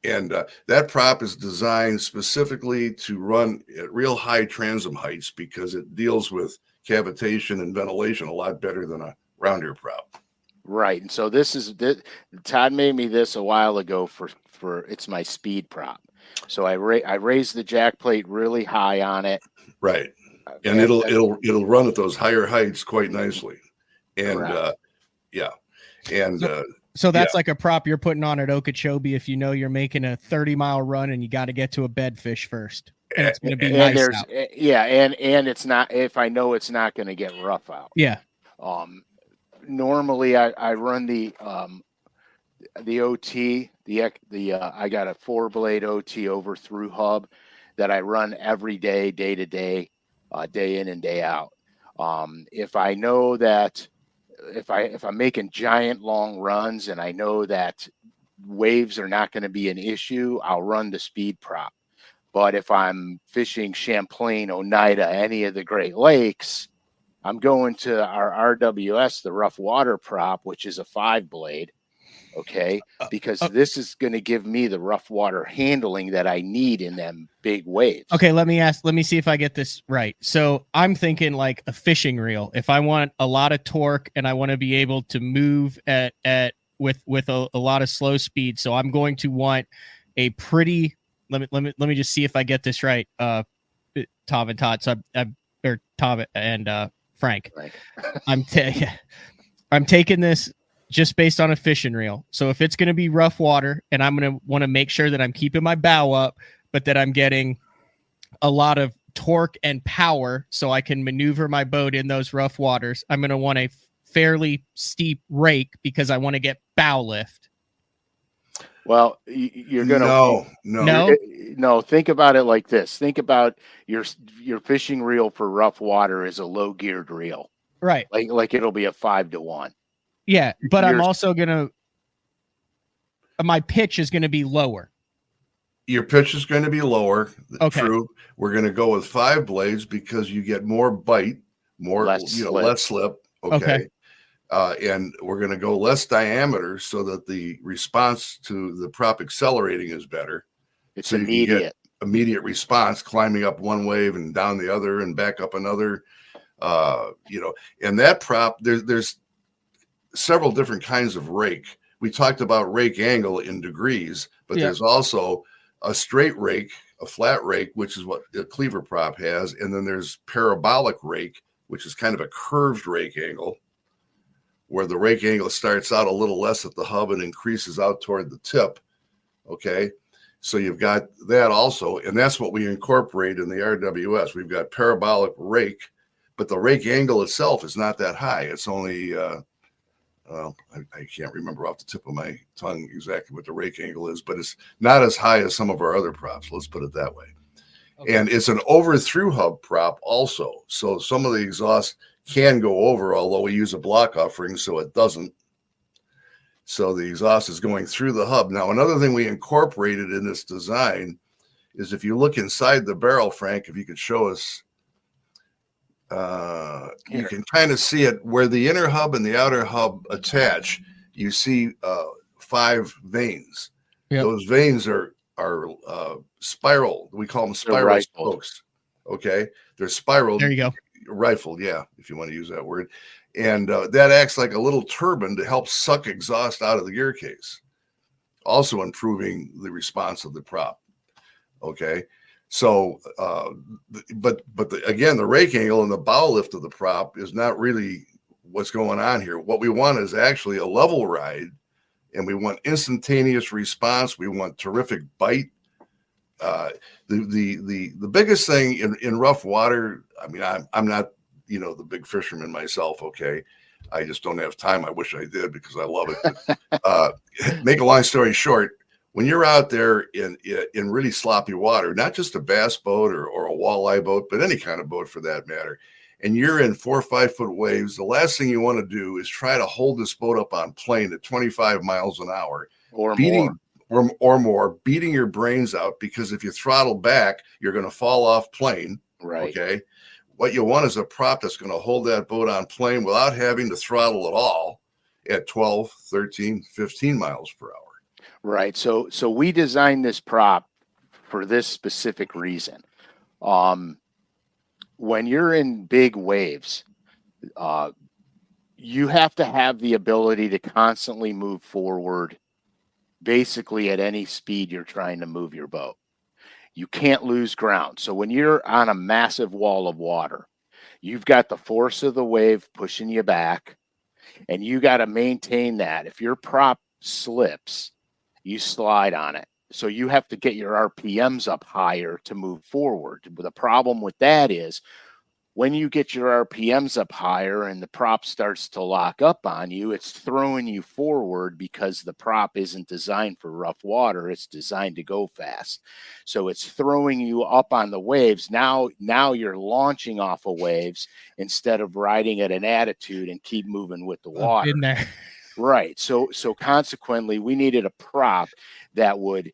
And that prop is designed specifically to run at real high transom heights because it deals with cavitation and ventilation a lot better than a round ear prop. Right. And so Todd made me this a while ago for it's my speed prop. So I raised the jack plate really high on it. Right. And it'll run at those higher heights quite nicely. And yeah. And so that's like a prop you're putting on at Okeechobee if you know you're making a 30-mile run and you got to get to a bedfish first. and it's going to be and nice there's out. yeah, and it's not, if I know it's not going to get rough out. Yeah. Normally I run the OT, I got a 4-blade OT over through hub that I run every day, day to day, day in and day out. If I know that if I'm making giant long runs and I know that waves are not going to be an issue, I'll run the speed prop. But if I'm fishing Champlain, Oneida, any of the Great Lakes, I'm going to our RWS, the rough water prop, which is a 5-blade. Okay, because this is going to give me the rough water handling that I need in them big waves. Okay, let me see if I get this right. So I'm thinking like a fishing reel. If I want a lot of torque and I want to be able to move with a lot of slow speed, so I'm going to want a pretty. Let me just see if I get this right. Tom and Todd. So or Tom and Frank. Right. I'm taking this just based on a fishing reel. So if it's going to be rough water and I'm going to want to make sure that I'm keeping my bow up, but that I'm getting a lot of torque and power so I can maneuver my boat in those rough waters, I'm going to want a fairly steep rake because I want to get bow lift. Well, you're going to no. Think about it like this. Think about your fishing reel for rough water is a low geared reel, right? Like it'll be a 5-to-1. Yeah, but I'm also my pitch is gonna be lower. Your pitch is going to be lower. Okay. True. We're going to go with 5 blades because you get more bite, less slip. Okay. And we're going to go less diameter so that the response to the prop accelerating is better. It's so you immediate. can get immediate response, climbing up one wave and down the other and back up another. And that prop, there's several different kinds of rake. We talked about rake angle in degrees, but there's also a straight rake, a flat rake, which is what the cleaver prop has. And then there's parabolic rake, which is kind of a curved rake angle, where the rake angle starts out a little less at the hub and increases out toward the tip. Okay. So you've got that also. And that's what we incorporate in the RWS. We've got parabolic rake, but the rake angle itself is not that high. It's only, I can't remember off the tip of my tongue exactly what the rake angle is, but it's not as high as some of our other props. Let's put it that way. Okay. And it's an over-through hub prop also. So some of the exhaust can go over, although we use a block offering, so it doesn't. So the exhaust is going through the hub. Now, another thing we incorporated in this design is if you look inside the barrel, Frank, if you could show us, you can kind of see it where the inner hub and the outer hub attach. You see 5 veins. Yep. Those veins are spiral. We call them spiral spokes. Okay, they're spiral. There you go. Rifled, yeah, if you want to use that word. And that acts like a little turbine to help suck exhaust out of the gear case, also improving the response of the prop. Okay. So, again, the rake angle and the bow lift of the prop is not really what's going on here. What we want is actually a level ride, and we want instantaneous response. We want terrific bite. The biggest thing in rough water, I mean, I'm not, the big fisherman myself. Okay. I just don't have time. I wish I did because I love it. Make a long story short, when you're out there in really sloppy water, not just a bass boat or a walleye boat, but any kind of boat for that matter, and you're in 4 or 5 foot waves, the last thing you want to do is try to hold this boat up on plane at 25 miles an hour or more, beating your brains out, because if you throttle back, you're going to fall off plane. Right. Okay. What you want is a prop that's going to hold that boat on plane without having to throttle at all at 12, 13, 15 miles per hour. Right. So we designed this prop for this specific reason. When you're in big waves, you have to have the ability to constantly move forward, basically at any speed you're trying to move your boat. You can't lose ground. So when you're on a massive wall of water, you've got the force of the wave pushing you back, and you got to maintain that. If your prop slips, you slide on it. So you have to get your RPMs up higher to move forward. But the problem with that is when you get your RPMs up higher and the prop starts to lock up on you, it's throwing you forward because the prop isn't designed for rough water. It's designed to go fast. So it's throwing you up on the waves. Now you're launching off of waves instead of riding at an attitude and keep moving with the water. In there. Right. So consequently, we needed a prop that would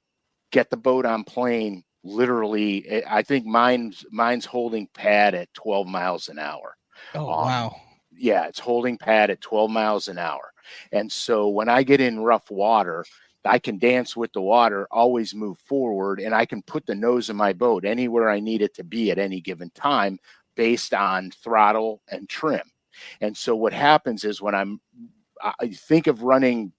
get the boat on plane. Literally, I think mine's holding pad at 12 miles an hour. Oh, wow. Yeah, it's holding pad at 12 miles an hour. And so when I get in rough water, I can dance with the water, always move forward, and I can put the nose of my boat anywhere I need it to be at any given time based on throttle and trim. And so what happens is when I think of running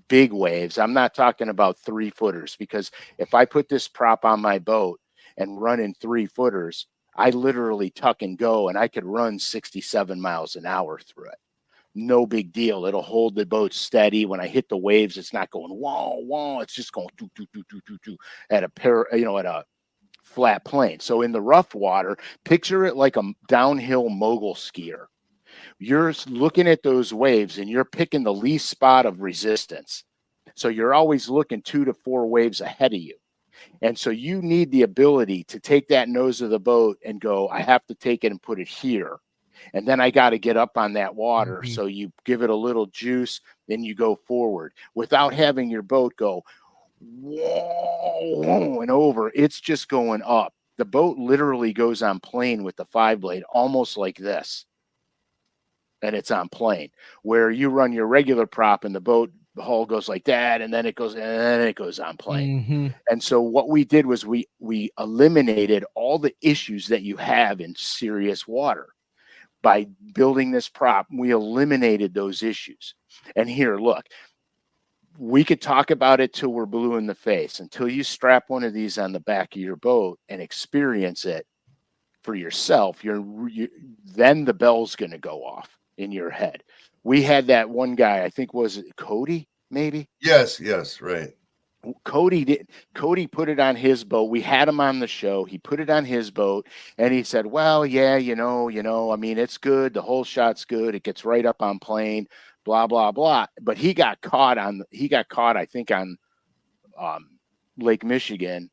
big waves, I'm not talking about 3-footers, because if I put this prop on my boat and run in 3-footers, I literally tuck and go, and I could run 67 miles an hour through it. No big deal. It'll hold the boat steady. When I hit the waves, it's not going whoa, whoa. It's just going doo, doo, doo, doo, doo, doo, at a flat plane. So in the rough water, picture it like a downhill mogul skier. You're looking at those waves and you're picking the least spot of resistance. So you're always looking 2 to 4 waves ahead of you. And so you need the ability to take that nose of the boat and go, I have to take it and put it here. And then I got to get up on that water. So you give it a little juice, then you go forward without having your boat go whoa and over. It's just going up. The boat literally goes on plane with the 5-blade, almost like this. And it's on plane, where you run your regular prop and the hull goes like that, and then it goes on plane. And so what we did was we eliminated all the issues that you have in serious water by building this prop. We eliminated those issues. And here, look, we could talk about it till we're blue in the face. Until you strap one of these on the back of your boat and experience it for yourself, then the bell's going to go off in your head. We had that one guy, I think, was it Cody, maybe? Yes, right. Cody put it on his boat. We had him on the show. He put it on his boat and he said, well, yeah, I mean, it's good. The whole shot's good. It gets right up on plane, blah, blah, blah. But he got caught, I think, on Lake Michigan.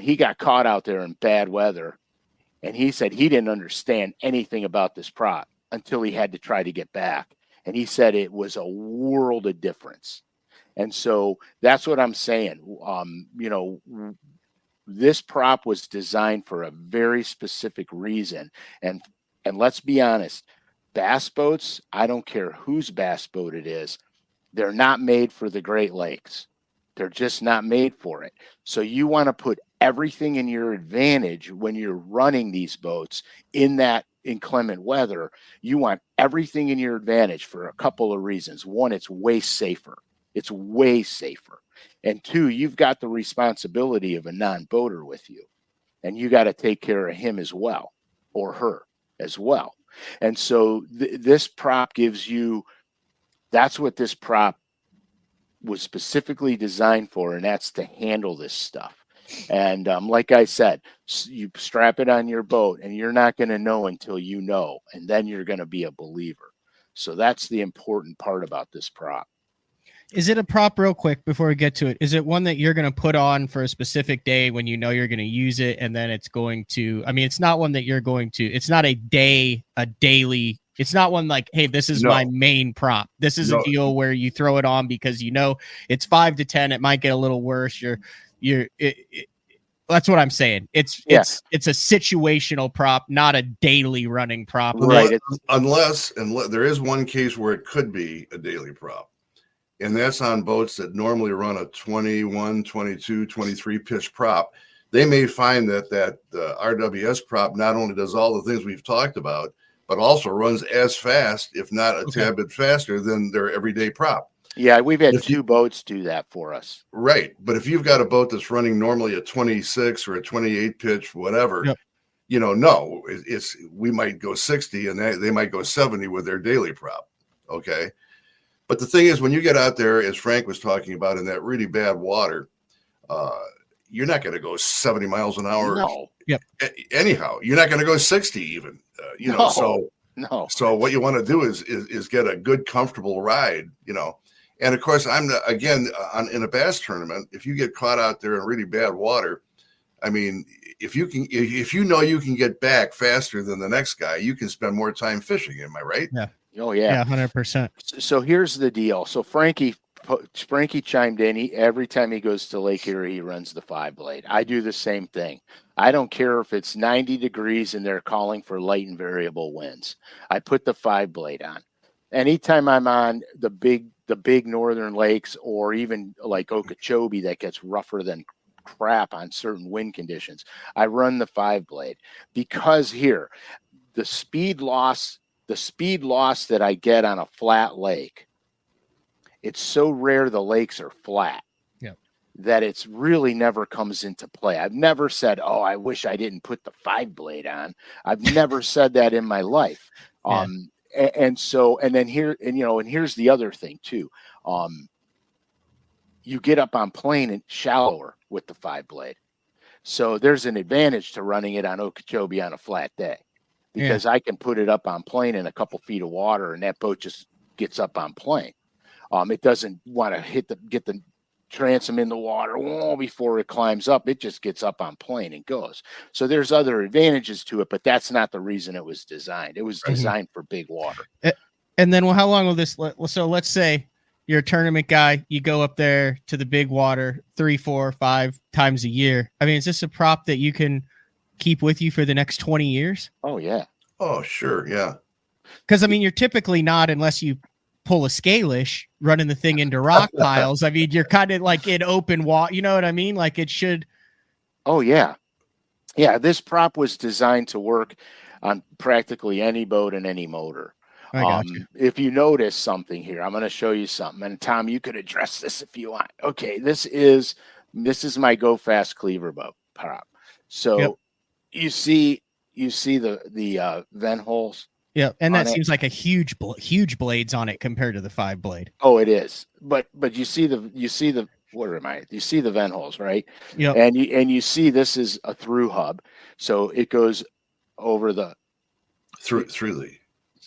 He got caught out there in bad weather. And he said he didn't understand anything about this prop until he had to try to get back. And he said it was a world of difference. And so that's what I'm saying. This prop was designed for a very specific reason. And let's be honest, bass boats, I don't care whose bass boat it is, they're not made for the Great Lakes. They're just not made for it. So you want to put everything in your advantage when you're running these boats in that inclement weather. You want everything in your advantage for a couple of reasons. One, it's way safer. It's way safer. And two, you've got the responsibility of a non-boater with you, and you got to take care of him as well, or her as well. And so this prop gives you, that's what this prop was specifically designed for, and that's to handle this stuff. And like I said, you strap it on your boat and you're not going to know until you know, and then you're going to be a believer. So that's the important part about this prop. Is it a prop, real quick before we get to it? Is it one that you're going to put on for a specific day when you know you're going to use it, and then it's going to, I mean, it's not one that you're going to, it's not a daily, it's not one like, hey, this is my main prop. This is a deal where you throw it on because you know it's 5 to 10. It might get a little worse. That's what I'm saying. It's a situational prop, not a daily running prop. Right. Unless there is one case where it could be a daily prop. And that's on boats that normally run a 21, 22, 23 pitch prop. They may find that RWS prop not only does all the things we've talked about, but also runs as fast, if not a tad bit faster than their everyday prop. Yeah, we've had two boats do that for us. Right. But if you've got a boat that's running normally a 26 or a 28 pitch, whatever, we might go 60 and they might go 70 with their daily prop. Okay. But the thing is, when you get out there, as Frank was talking about, in that really bad water, you're not going to go 70 miles an hour. No. Yep. Anyhow, you're not going to go 60 even. You know, so what you want to do is get a good, comfortable ride. You know, and of course, in a bass tournament, if you get caught out there in really bad water, I mean, if you know you can get back faster than the next guy, you can spend more time fishing. Am I right? Yeah. Oh yeah. Yeah. 100%. So here's the deal. So Frankie chimed in. Every time he goes to Lake Erie, he runs the 5-blade. I do the same thing. I don't care if it's 90 degrees and they're calling for light and variable winds. I put the 5-blade on. Anytime I'm on the big northern lakes, or even like Okeechobee that gets rougher than crap on certain wind conditions, I run the 5-blade, because here the speed loss that I get on a flat lake, it's so rare the lakes are flat that it's really never comes into play. I've never said, oh, I wish I didn't put the 5-blade on. I've never said that in my life. And here's the other thing too. You get up on plane and shallower with the 5-blade. So there's an advantage to running it on Okeechobee on a flat day, because I can put it up on plane in a couple feet of water and that boat just gets up on plane. It doesn't want to get the transom in the water before it climbs up. It just gets up on plane and goes. So there's other advantages to it, but that's not the reason it was designed. It was designed for big water. And then, how long will this? So let's say you're a tournament guy. You go up there to the big water 3, 4, 5 times a year. I mean, is this a prop that you can keep with you for the next 20 years? Oh yeah. Oh sure, yeah. Because I mean, you're typically not, unless you pull a SCALISH, running the thing into rock piles. I mean, you're kind of like in open water. You know what I mean? Like it should. Oh yeah. Yeah. This prop was designed to work on practically any boat and any motor. I got you. If you notice something here, I'm going to show you something. And Tom, you could address this if you want. Okay. This is my Go Fast Cleaver boat prop. So you see the vent holes. Yeah, and that seems like a huge blades on it compared to the 5-blade. Oh, it is. But you see the what am I? You see the vent holes, right? Yeah. And you see this is a through hub, so it goes over the through the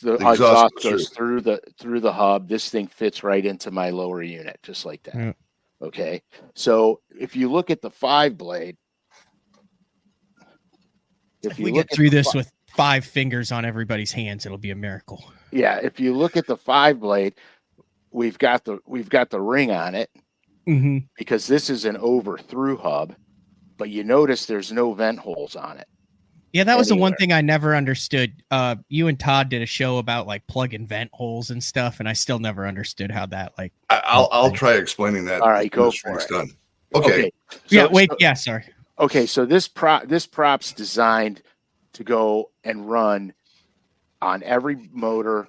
exhaust goes through the hub. This thing fits right into my lower unit, just like that. Yeah. Okay. So if you look at the 5-blade, if we get through this with 5 fingers on everybody's hands, it'll be a miracle. Yeah, if you look at the 5-blade, we've got the ring on it, because this is an over through hub, but you notice there's no vent holes on it. Yeah, that was the one thing I never understood. You and Todd did a show about like plug-in vent holes and stuff, and I still never understood how that like. I'll try explaining that. All right, go for it. Done. Okay. Sorry. Okay, so this prop's designed to go and run on every motor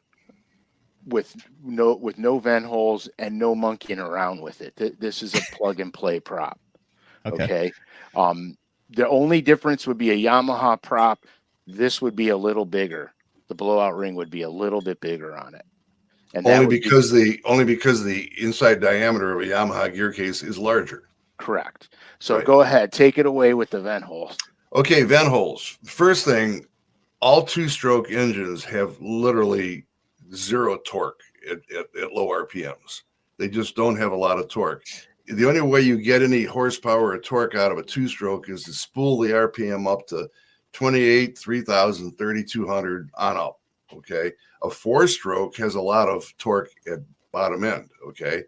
with no vent holes and no monkeying around with it. This is a plug and play prop. Okay. The only difference would be a Yamaha prop. This would be a little bigger. The blowout ring would be a little bit bigger on it. And only because the inside diameter of a Yamaha gear case is larger. Correct. So Go ahead, take it away with the vent holes. Okay, vent holes. First thing, all 2-stroke engines have literally 0 torque at low RPMs. They just don't have a lot of torque. The only way you get any horsepower or torque out of a 2-stroke is to spool the RPM up to 28, 3,000, 3,200 on up. Okay. A 4-stroke has a lot of torque at bottom end. Okay.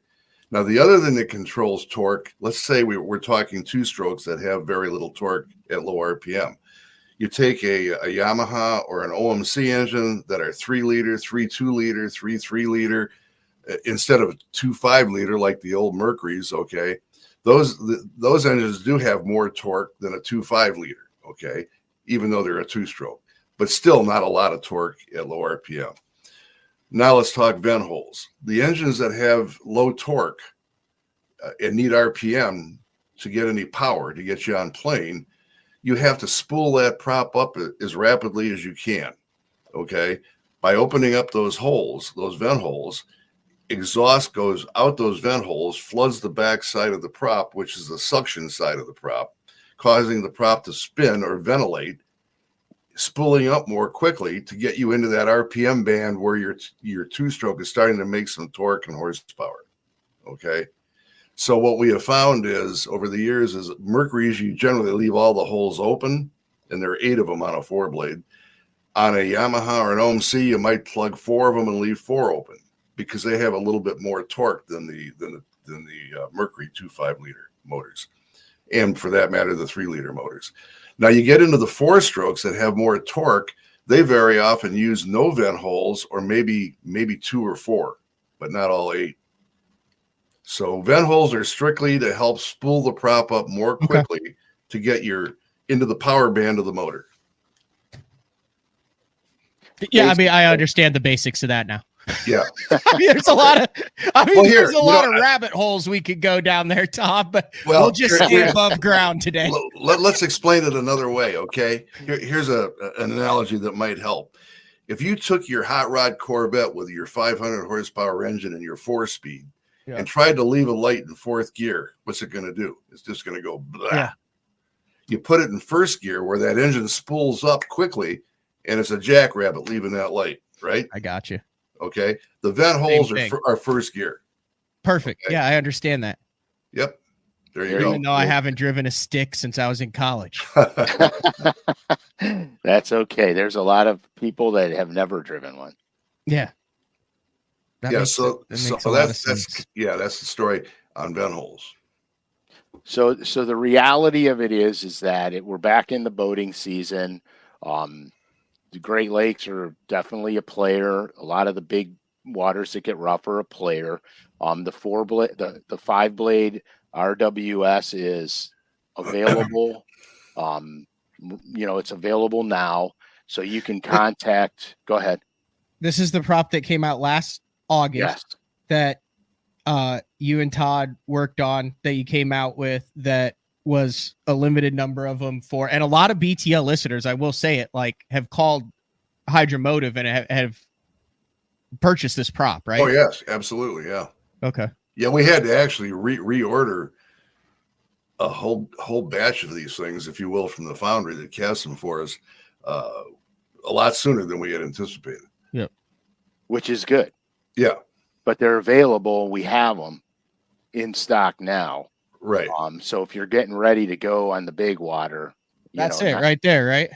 Now, the other thing that controls torque, let's say we're talking 2-strokes that have very little torque at low RPM. You take a Yamaha or an OMC engine that are 3-liter, 3 2-liter, 3 3-liter, instead of 2 5-liter like the old Mercury's. Okay, those engines do have more torque than a 2 5-liter. Okay, even though they're a 2-stroke, but still not a lot of torque at low RPM. Now let's talk vent holes. The engines that have low torque and need RPM to get any power to get you on plane, you have to spool that prop up as rapidly as you can. Okay, by opening up those holes, those vent holes, exhaust goes out those vent holes, floods the back side of the prop, which is the suction side of the prop, causing the prop to spin or ventilate, spooling up more quickly to get you into that RPM band where your two-stroke is starting to make some torque and horsepower. Okay. So what we have found is over the years is Mercury's, you generally leave all the holes open, and there are 8 of them on a 4-blade. On a Yamaha or an OMC, you might plug 4 of them and leave 4 open, because they have a little bit more torque than the Mercury 2.5-liter motors, and for that matter, the 3-liter motors. Now you get into the 4-strokes that have more torque. They very often use no vent holes, or maybe 2 or 4, but not all 8. So vent holes are strictly to help spool the prop up more quickly to get into the power band of the motor. Yeah, I mean, I understand the basics of that now. Yeah. There's a lot of, there's a lot of rabbit holes we could go down there, Tom, but we'll just stay above ground today. Let's explain it another way, okay? Here's an analogy that might help. If you took your hot rod Corvette with your 500 horsepower engine and your 4-speed and tried to leave a light in 4th gear, what's it going to do? It's just going to go blah. Yeah. You put it in 1st gear where that engine spools up quickly, and it's a jackrabbit leaving that light, right? I got you. Okay. The vent holes are 1st gear. Perfect. Okay. Yeah, I understand that. Yep. There you go. Even though I haven't driven a stick since I was in college. That's okay. There's a lot of people that have never driven one. Yeah. That's the story on vent holes. So the reality of it is that we're back in the boating season. The Great Lakes are definitely a player. A lot of the big waters that get rough are a player. The 5-blade RWS is available. It's available now, so you can contact. Go ahead. This is the prop that came out last August that you and Todd worked on, that you came out with, that was a limited number of them for, and a lot of BTL listeners, I will say it, have called Hydromotive and have purchased this prop, right? Oh yes, absolutely. Yeah. Okay. Yeah. We had to actually reorder a whole batch of these things, if you will, from the foundry that cast them for us a lot sooner than we had anticipated. Yep. Which is good. Yeah. But they're available. We have them in stock now. Right. So if you're getting ready to go on the big water, that's it right there, right?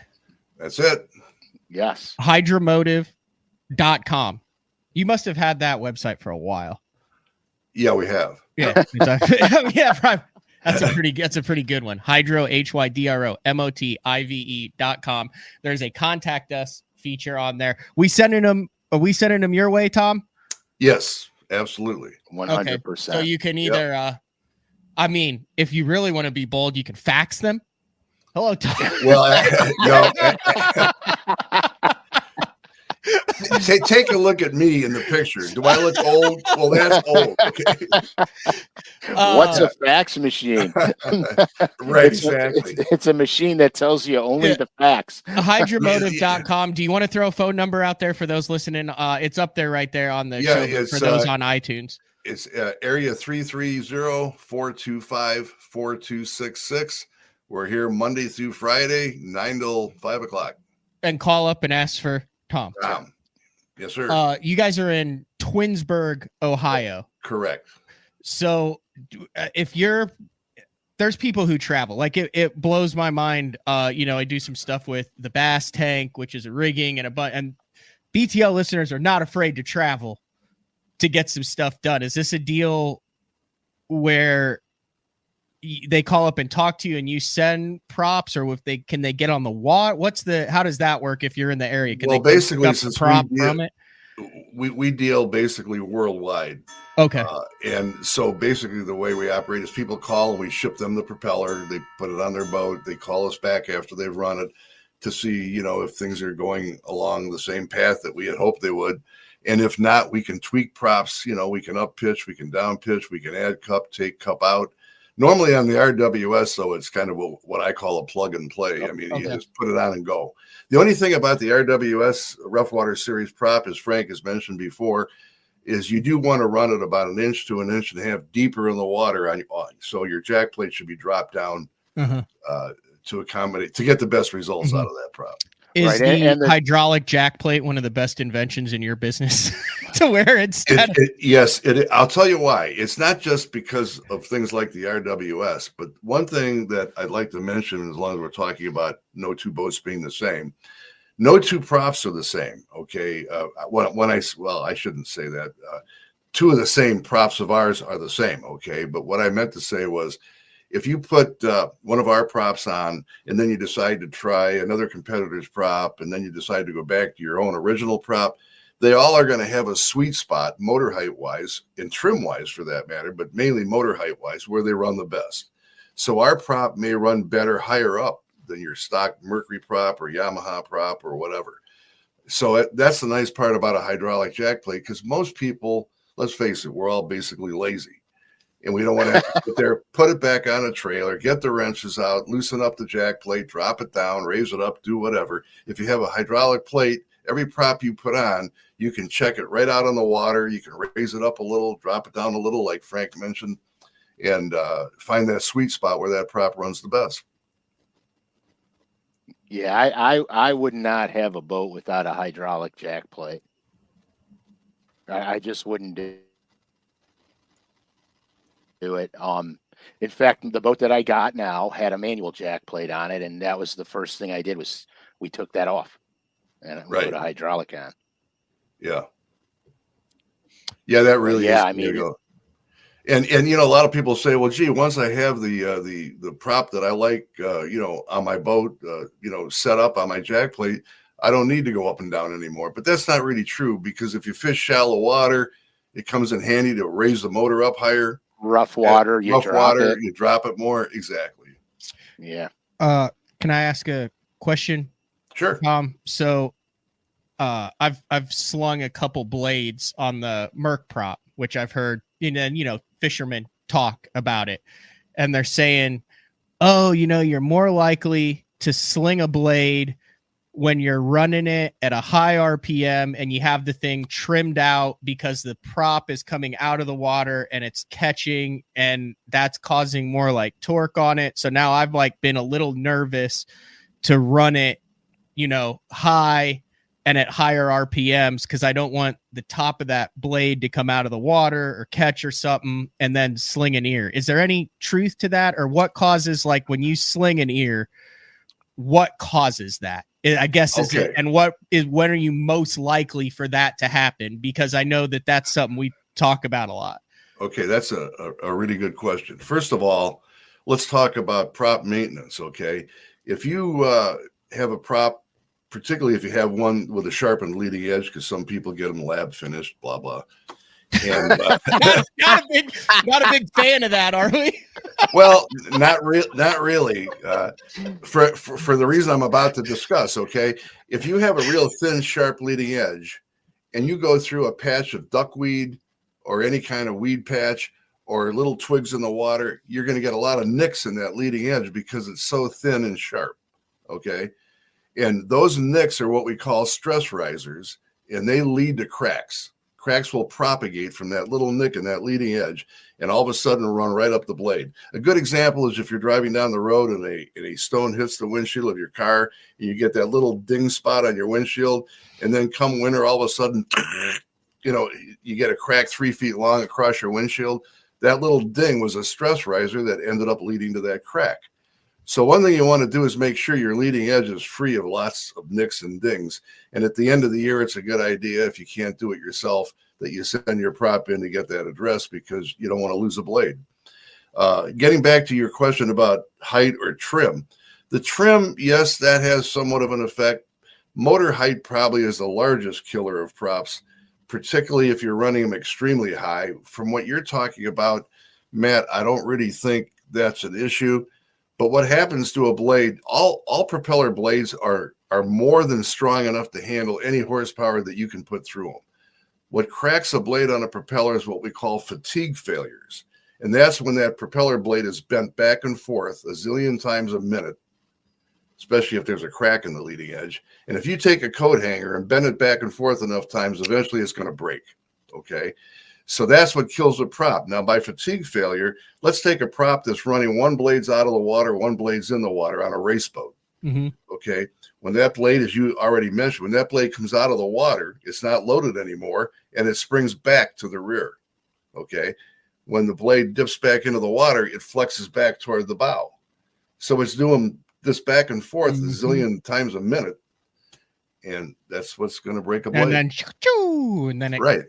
That's it. Yes. Hydromotive.com. You must have had that website for a while. Yeah, we have. Yeah. Yeah, right. That's a pretty good one. Hydro, HYDROMOTIVE.com. There's a contact us feature on there. Are we sending them your way, Tom? Yes, absolutely. 100%. Okay. So you can either if you really want to be bold, you can fax them. Hello, Tom. Well, no. Take a look at me in the picture. Do I look old? Well, that's old. Okay. What's a fax machine? Right, exactly. It's a machine that tells you only the fax. Hydromotive.com. Do you want to throw a phone number out there for those listening? It's up there right there on the show for those on iTunes. It's area 330-425-4266. We're here Monday through Friday, 9 till 5 o'clock. And call up and ask for Tom. Yes, sir. You guys are in Twinsburg, Ohio. Correct. So there's people who travel. It blows my mind. I do some stuff with the Bass Tank, which is a rigging and BTL listeners are not afraid to travel to get some stuff done. Is this a deal where they call up and talk to you and you send props, or can they get on the water? How does that work if you're in the area? Basically, since we deal basically worldwide. Okay. And so basically the way we operate is people call and we ship them the propeller. They put it on their boat. They call us back after they've run it to see, if things are going along the same path that we had hoped they would. And if not, we can tweak props. We can up pitch, we can down pitch, we can add cup, take cup out. Normally on the RWS, though, it's kind of what I call a plug and play. I mean, you just put it on and go. The only thing about the RWS Rough Water Series prop, as Frank has mentioned before, is you do want to run it about 1 inch to 1.5 inches deeper in the water so your jack plate should be dropped down to accommodate to get the best results out of that prop. Is the hydraulic jack plate one of the best inventions in your business to wear instead? Yes, I'll tell you why. It's not just because of things like the RWS, but one thing that I'd like to mention, as long as we're talking about no two boats being the same, no two props are the same. Okay, I shouldn't say that. Two of the same props of ours are the same. Okay, but what I meant to say was, if you put one of our props on and then you decide to try another competitor's prop and then you decide to go back to your own original prop, they all are going to have a sweet spot motor height wise and trim wise for that matter, but mainly motor height wise where they run the best. So our prop may run better higher up than your stock Mercury prop or Yamaha prop or whatever. So that's the nice part about a hydraulic jack plate, because most people, let's face it, we're all basically lazy. And we don't want to have to sit there, put it back on a trailer, get the wrenches out, loosen up the jack plate, drop it down, raise it up, do whatever. If you have a hydraulic plate, every prop you put on, you can check it right out on the water. You can raise it up a little, drop it down a little, like Frank mentioned, and find that sweet spot where that prop runs the best. Yeah, I would not have a boat without a hydraulic jack plate. I just wouldn't do it. In fact, the boat that I got now had a manual jack plate on it, and that was the first thing I did was we took that off and we put a hydraulic on. Yeah, that really is. I mean, and you know, a lot of people say, well, gee, once I have the prop that I like, on my boat, set up on my jack plate, I don't need to go up and down anymore. But that's not really true, because if you fish shallow water, it comes in handy to raise the motor up higher. Rough water, you drop it more. Exactly. Yeah. Can I ask a question? Sure. So I've slung a couple blades on the Merc prop, which I've heard, fishermen talk about it, and they're saying, oh, you're more likely to sling a blade when you're running it at a high RPM and you have the thing trimmed out, because the prop is coming out of the water and it's catching, and that's causing more like torque on it. So now I've been a little nervous to run it, high and at higher RPMs, because I don't want the top of that blade to come out of the water or catch or something and then sling an ear. Is there any truth to that? Or what causes, when you sling an ear, what causes that? I guess is it, and when are you most likely for that to happen? Because I know that that's something we talk about a lot. Okay, that's a really good question. First of all, let's talk about prop maintenance. Okay, if you have a prop, particularly if you have one with a sharpened leading edge, because some people get them lab finished, blah blah. And not a big fan of that, are we? Well, not really. For the reason I'm about to discuss. Okay, if you have a real thin, sharp leading edge, and you go through a patch of duckweed or any kind of weed patch or little twigs in the water, you're going to get a lot of nicks in that leading edge because it's so thin and sharp. Okay, and those nicks are what we call stress risers, and they lead to cracks. Cracks will propagate from that little nick in that leading edge and all of a sudden run right up the blade. A good example is if you're driving down the road and a stone hits the windshield of your car and you get that little ding spot on your windshield, and then come winter, all of a sudden, you get a crack 3 feet long across your windshield. That little ding was a stress riser that ended up leading to that crack. So one thing you want to do is make sure your leading edge is free of lots of nicks and dings. And at the end of the year, it's a good idea, if you can't do it yourself, that you send your prop in to get that addressed, because you don't want to lose a blade. Getting back to your question about height or trim. The trim, yes, that has somewhat of an effect. Motor height probably is the largest killer of props, particularly if you're running them extremely high. From what you're talking about, Matt, I don't really think that's an issue. But what happens to a blade, all propeller blades are more than strong enough to handle any horsepower that you can put through them. What cracks a blade on a propeller is what we call fatigue failures. And that's when that propeller blade is bent back and forth a zillion times a minute, especially if there's a crack in the leading edge. And if you take a coat hanger and bend it back and forth enough times, eventually it's going to break. Okay. So that's what kills the prop. Now, by fatigue failure, let's take a prop that's running one blade's out of the water, one blade's in the water on a race boat. Mm-hmm. Okay. When that blade, as you already mentioned, when that blade comes out of the water, it's not loaded anymore and it springs back to the rear. Okay. When the blade dips back into the water, it flexes back toward the bow. So it's doing this back and forth a zillion times a minute. And that's what's going to break a blade. And then it, right.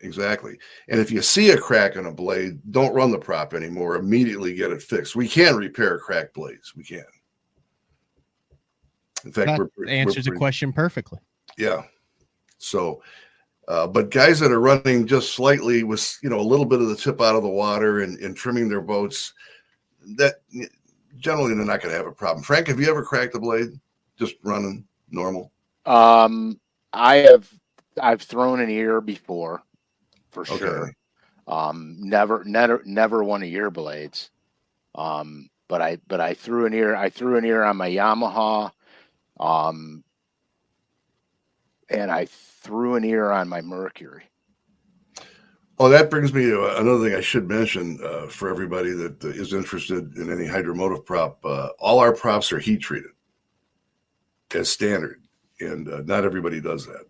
Exactly. And if you see a crack in a blade, don't run the prop anymore. Immediately get it fixed. We can repair cracked blades. We can. In fact, that answers the question perfectly. Yeah. So, but guys that are running just slightly with, a little bit of the tip out of the water and trimming their boats, that generally they're not going to have a problem. Frank, have you ever cracked a blade just running normal? I've thrown an ear before. For sure. Never one of your blades. But I threw an ear on my Yamaha. And I threw an ear on my Mercury. Oh, that brings me to another thing I should mention for everybody that is interested in any hydromotive prop. All our props are heat treated as standard, and not everybody does that.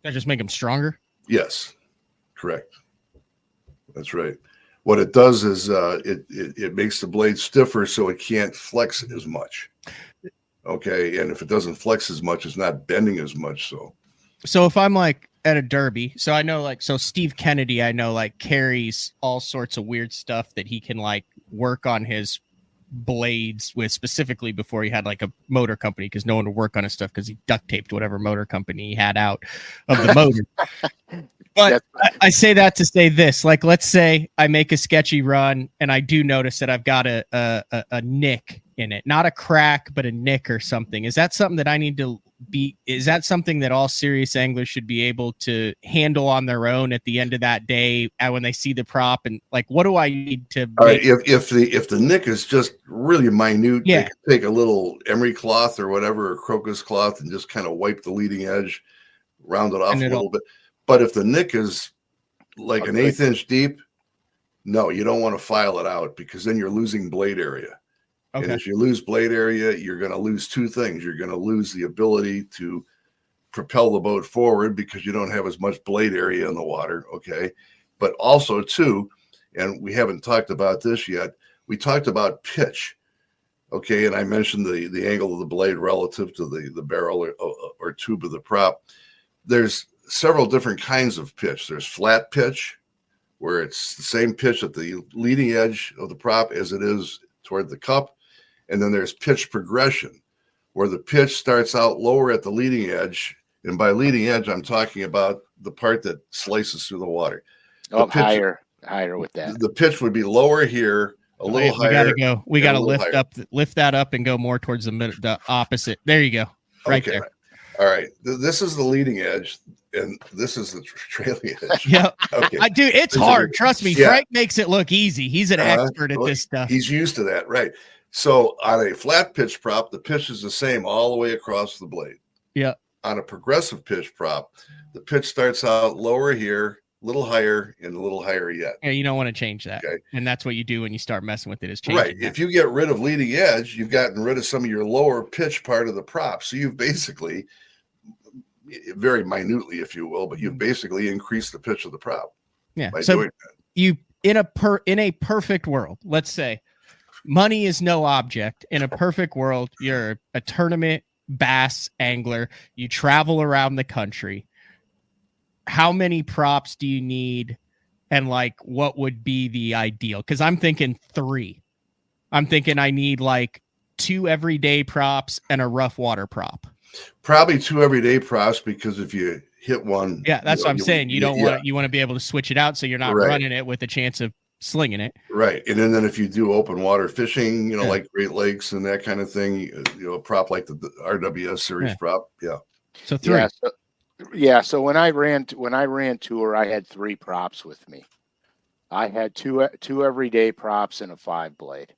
That just make them stronger? Yes, correct. That's right. What it does is it makes the blade stiffer so it can't flex as much. Okay, and if it doesn't flex as much, it's not bending as much. So if I'm like at a derby, so I know Steve Kennedy, I know carries all sorts of weird stuff that he can work on his blades with, specifically before he had a motor company, because no one would work on his stuff because he duct taped whatever motor company he had out of the motor. But I say that to say this, let's say I make a sketchy run and I do notice that I've got a nick in it, not a crack, but a nick or something. Is that something that I need to is that something that all serious anglers should be able to handle on their own at the end of that day when they see the prop? And what do I need to all right, if the nick is just really minute, they can take a little emery cloth or whatever, or crocus cloth, and just kind of wipe the leading edge, round it off a little bit. But if the nick is like an 1/8 inch deep, no, you don't want to file it out, because then you're losing blade area. Okay. And if you lose blade area, you're going to lose two things. You're going to lose the ability to propel the boat forward because you don't have as much blade area in the water. Okay. But also too, and we haven't talked about this yet, we talked about pitch. Okay. And I mentioned the angle of the blade relative to the barrel or tube of the prop. There's several different kinds of pitch. There's flat pitch, where it's the same pitch at the leading edge of the prop as it is toward the cup. And then there's pitch progression, where the pitch starts out lower at the leading edge. And by leading edge, I'm talking about the part that slices through the water. Higher with that. The pitch would be lower here, a little higher. We got to lift that up and go more towards the opposite. There you go. Right there. All right. This is the leading edge, and this is the trailing edge. Yeah. Okay. Dude, it's hard. Trust me. Yeah. Frank makes it look easy. He's an expert at this stuff. He's used to that. Right. So on a flat pitch prop, the pitch is the same all the way across the blade. Yeah. On a progressive pitch prop, the pitch starts out lower here, a little higher, and a little higher yet. Yeah, you don't want to change that. Okay. And that's what you do when you start messing with it, is change. Right. If you get rid of leading edge, you've gotten rid of some of your lower pitch part of the prop. So you've basically, very minutely, if you will, but you've basically increased the pitch of the prop. Yeah. By doing that. You in a perfect world, let's say, money is no object. In a perfect world, you're a tournament bass angler. You travel around the country. How many props do you need? And what would be the ideal? Because I'm thinking 3. I'm thinking I need 2 everyday props and a rough water prop. Probably 2 everyday props, because if you hit one, that's what I'm saying. You don't want you want to be able to switch it out so you're not running it with a chance of slinging it. Right. And then if you do open water fishing, like Great Lakes and that kind of thing, a prop like the RWS series prop. Yeah. So 3. So when I ran tour, I had 3 props with me. I had two everyday props and a 5 blade.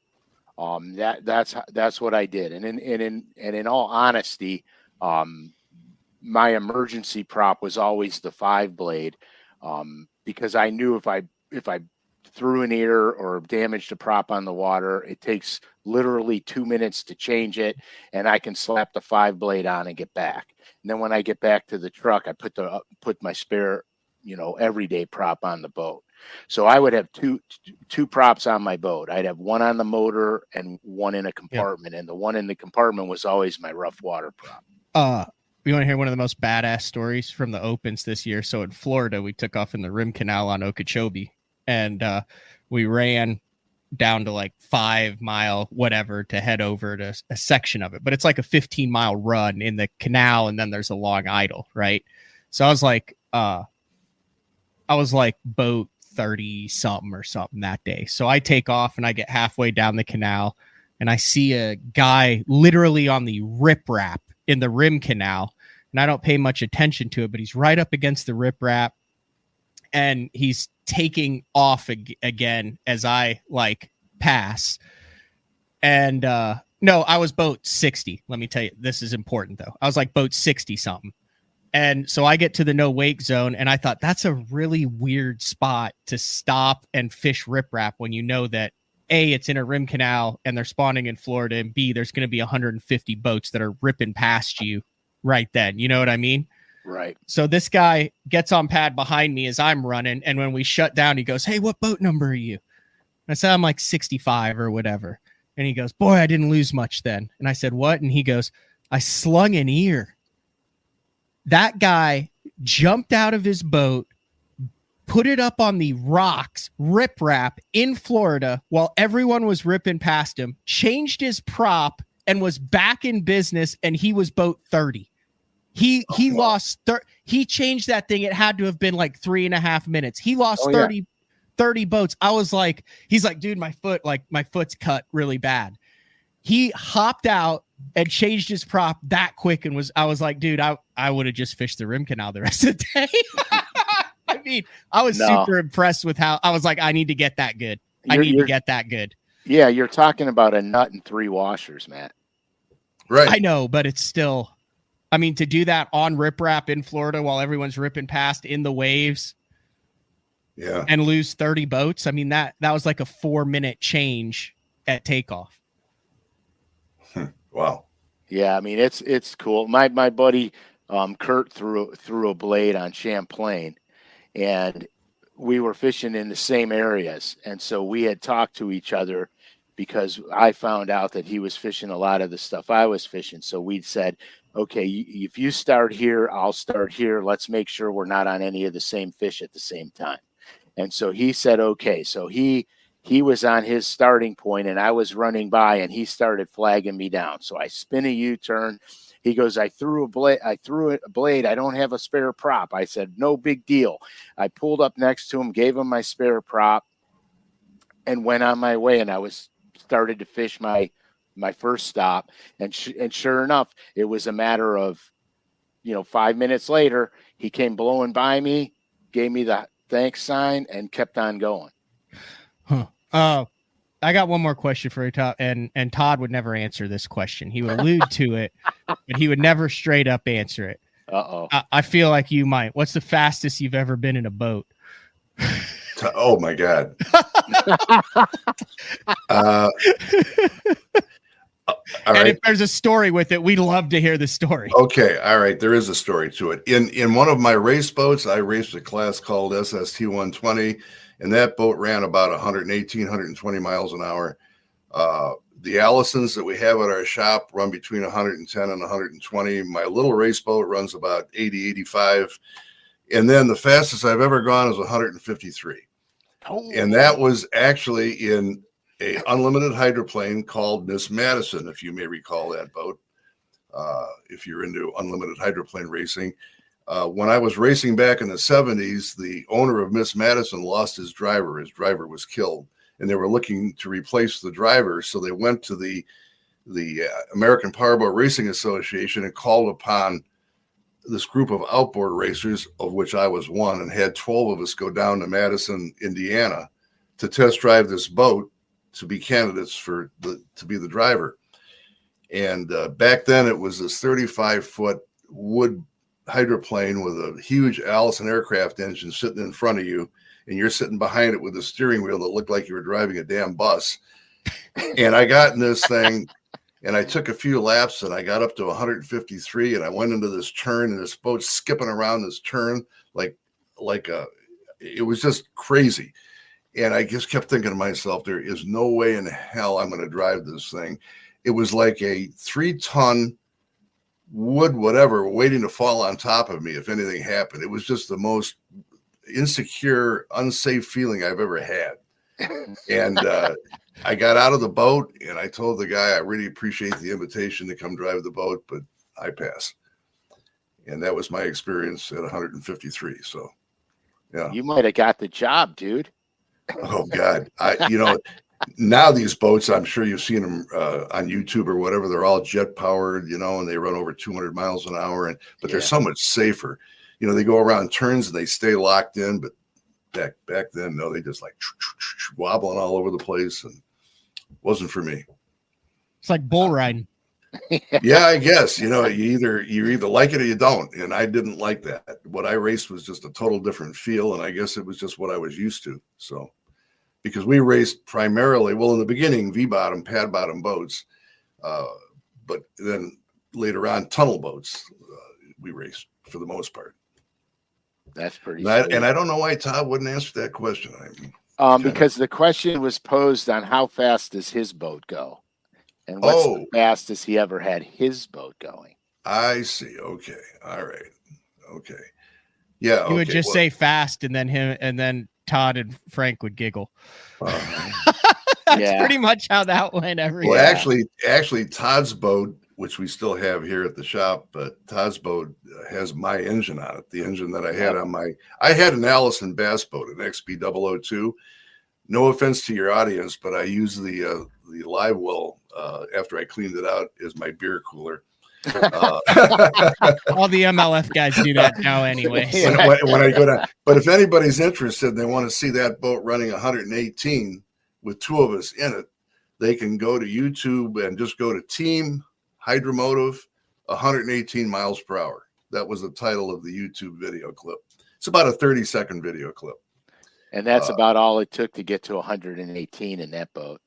That's what I did. And in all honesty, my emergency prop was always the 5-blade, because I knew if I threw an ear or damaged a prop on the water, it takes literally 2 minutes to change it, and I can slap the 5-blade on and get back. And then when I get back to the truck, I put my spare, everyday prop on the boat. So I would have two props on my boat. I'd have one on the motor and one in a compartment, and the one in the compartment was always my rough water prop. You want to hear one of the most badass stories from the Opens this year? So in Florida, we took off in the Rim Canal on Okeechobee, and we ran down to like 5 mile whatever to head over to a section of it, but it's like a 15-mile run in the canal, and then there's a long idle, right? So I was like boat 30 something or something that day. So I take off and I get halfway down the canal, and I see a guy literally on the riprap in the Rim Canal, and I don't pay much attention to it, but he's right up against the riprap, and he's taking off again as I like pass. And no, I was boat 60. Let me tell you, this is important though. I was like boat 60 something. And so I get to the no wake zone, and I thought that's a really weird spot to stop and fish riprap when you know that A, it's in a Rim Canal and they're spawning in Florida, and B, there's going to be 150 boats that are ripping past you right then. You know what I mean? Right. So this guy gets on pad behind me as I'm running, and when we shut down, he goes, "Hey, what boat number are you?" And I said, "I'm like 65 or whatever." And he goes, "Boy, I didn't lose much then." And I said, "What?" And he goes, "I slung an ear." That guy jumped out of his boat, put it up on the rocks, riprap in Florida while everyone was ripping past him, changed his prop, and was back in business, and he was boat 30. He changed that thing. It had to have been like 3.5 minutes. He lost 30 boats. I was like, he's like, "Dude, my foot's cut really bad." He hopped out and changed his prop that quick, and I was like, "Dude, I would have just fished the Rim Canal the rest of the day." I mean, I was super impressed with how I was like, I need to get that good. I need to get that good. Yeah, you're talking about a nut and 3 washers, Matt. Right. I know, but it's still, I mean, to do that on riprap in Florida while everyone's ripping past in the waves, and lose 30 boats. I mean, that was like a 4-minute change at takeoff. Wow. Yeah, I mean, it's cool. My buddy Kurt threw a blade on Champlain, and we were fishing in the same areas, and so we had talked to each other because I found out that he was fishing a lot of the stuff I was fishing. So we'd said, "Okay, if you start here, I'll start here. Let's make sure we're not on any of the same fish at the same time." And so he said, "Okay." So he was on his starting point, and I was running by, and he started flagging me down. So I spin a U-turn. He goes, I threw a blade. I don't have a spare prop." I said, "No big deal." I pulled up next to him, gave him my spare prop, and went on my way. And I started to fish my first stop. And sure enough, it was a matter of, 5 minutes later, he came blowing by me, gave me the thanks sign, and kept on going. I got one more question for you, Todd, and Todd would never answer this question. He would allude to it, but he would never straight up answer it. Uh-oh. I feel like you might. What's the fastest you've ever been in a boat? Oh my God. And right. If there's a story with it, we'd love to hear the story. Okay. All right. There is a story to it. In one of my race boats, I raced a class called SST 120, and that boat ran about 118, 120 miles an hour. The Allisons that we have at our shop run between 110 and 120. My little race boat runs about 80, 85. And then the fastest I've ever gone is 153. Oh. And that was actually in a unlimited hydroplane called Miss Madison, if you may recall that boat, if you're into unlimited hydroplane racing. When I was racing back in the 70s, the owner of Miss Madison lost his driver. His driver was killed, and they were looking to replace the driver. So they went to the American Powerboat Racing Association and called upon this group of outboard racers, of which I was one, and had 12 of us go down to Madison, Indiana, to test drive this boat to be candidates to be the driver. And back then it was this 35-foot wood hydroplane with a huge Allison aircraft engine sitting in front of you, and you're sitting behind it with a steering wheel that looked like you were driving a damn bus. And I got in this thing, and I took a few laps, and I got up to 153, and I went into this turn, and this boat skipping around this turn it was just crazy. And I just kept thinking to myself, there is no way in hell I'm going to drive this thing. It was like a 3-ton wood, whatever, waiting to fall on top of me if anything happened. It was just the most insecure, unsafe feeling I've ever had. And I got out of the boat, and I told the guy, I really appreciate the invitation to come drive the boat, but I pass. And that was my experience at 153. So, yeah. You might have got the job, dude. Oh God. Now these boats, I'm sure you've seen them on YouTube or whatever. They're all jet powered, and they run over 200 miles an hour. But they're so much safer. They go around turns and they stay locked in. But back then, no, they just like wobbling all over the place, and wasn't for me. It's like bull riding. Yeah, I guess. You either like it or you don't. And I didn't like that. What I raced was just a total different feel, and I guess it was just what I was used to. So. Because we raced primarily, in the beginning, V-bottom, pad-bottom boats, but then later on, tunnel boats, we raced for the most part. That's pretty. And I don't know why Todd wouldn't answer that question. Because the question was posed on how fast does his boat go, and what's the fastest he ever had his boat going. I see. Okay. All right. Okay. Yeah. You would just say fast, and then Todd and Frank would giggle. That's pretty much how that went every Well, day. actually, Todd's boat, which we still have here at the shop, but Todd's boat has my engine on it. The engine that I had I had an Allison bass boat, an XB002. No offense to your audience, but I use the live well after I cleaned it out as my beer cooler. All the MLF guys do that now anyway. When I go down, but if anybody's interested and they want to see that boat running 118 with two of us in it, they can go to YouTube and just go to Team Hydromotive 118 miles per hour. That was the title of the YouTube video clip. It's about a 30-second video clip. And that's about all it took to get to 118 in that boat.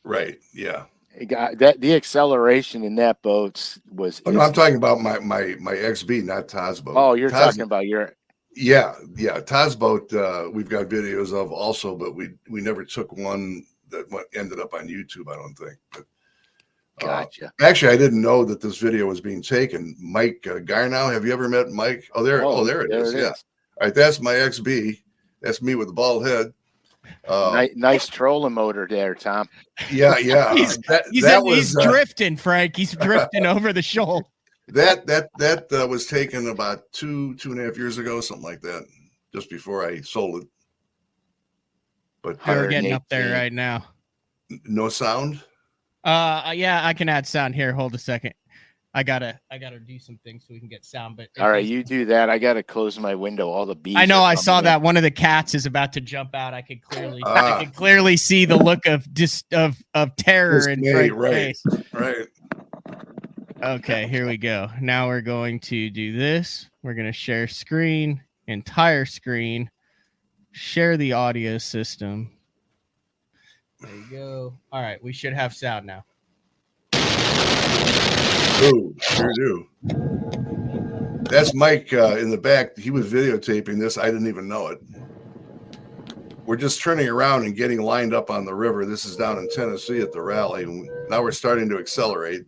Right. Yeah. The acceleration in that boat was. Oh, no, I'm talking about my XB, not Todd's boat. Oh, you're talking about your. Yeah. Todd's boat. We've got videos of also, but we never took one that ended up on YouTube. I don't think. But, gotcha. Actually, I didn't know that this video was being taken. Mike Garnow. Have you ever met Mike? There it is. Yeah. All right. That's my XB. That's me with the bald head. Nice trolling motor there, Tom. Yeah. He's drifting, Frank. He's drifting over the shoal. That was taken about 2.5 years ago, something like that, just before I sold it. But we're getting up there right now. No sound. Yeah, I can add sound here. Hold a second. I gotta do some things so we can get sound. But all right, you do that. I gotta close my window. All the bees. I know. I saw that one of the cats is about to jump out. I could clearly see the look of terror in Frank's face. Right. Okay, here we go. Now we're going to do this. We're gonna share screen, entire screen, share the audio system. There you go. All right, we should have sound now. Oh, sure do. That's Mike in the back. He was videotaping this. I didn't even know it. We're just turning around and getting lined up on the river. This is down in Tennessee at the rally. Now we're starting to accelerate.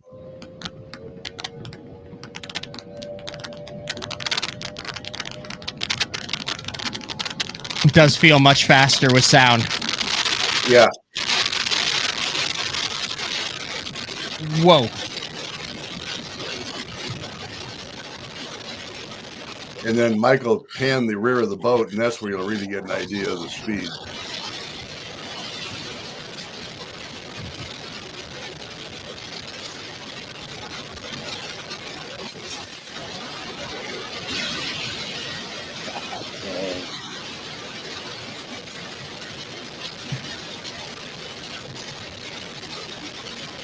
It does feel much faster with sound. Yeah. Whoa. And then Michael panned the rear of the boat, and that's where you'll really get an idea of the speed.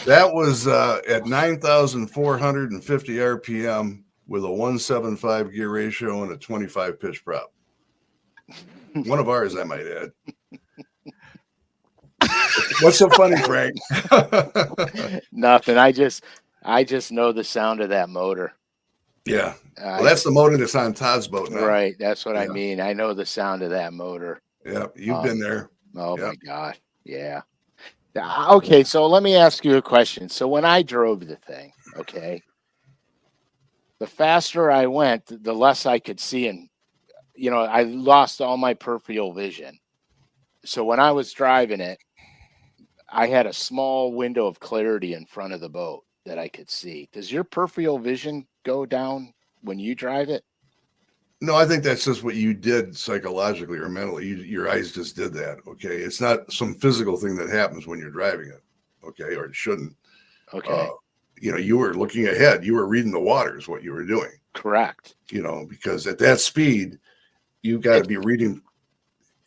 That was at 9,450 RPM with a 175 gear ratio and a 25 pitch prop. One of ours, I might add. What's so funny, Frank? Nothing. I just know the sound of that motor. Yeah. Well, that's the motor that's on Todd's boat now. Right. That's what I mean. I know the sound of that motor. Yeah. You've been there. Oh my God. Yeah. Okay. So let me ask you a question. So when I drove the thing, okay, the faster I went, the less I could see. And, you know, I lost all my peripheral vision. So when I was driving it, I had a small window of clarity in front of the boat that I could see. Does your peripheral vision go down when you drive it? No, I think that's just what you did psychologically or mentally. Your eyes just did that. Okay. It's not some physical thing that happens when you're driving it. Okay. Or it shouldn't. Okay. You know, you were looking ahead. You were reading the water is what you were doing. Correct. You know, because at that speed, you got to be reading.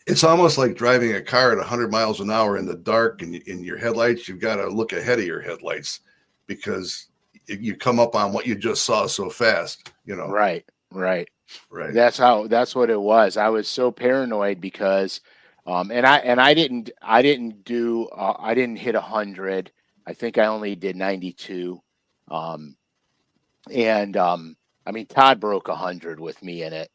It's almost like driving a car at 100 miles an hour in the dark and in your headlights. You've got to look ahead of your headlights because you come up on what you just saw so fast, you know. Right. That's what it was. I was so paranoid because, and I didn't hit 100. I think I only did 92. I mean, Todd broke 100 with me in it,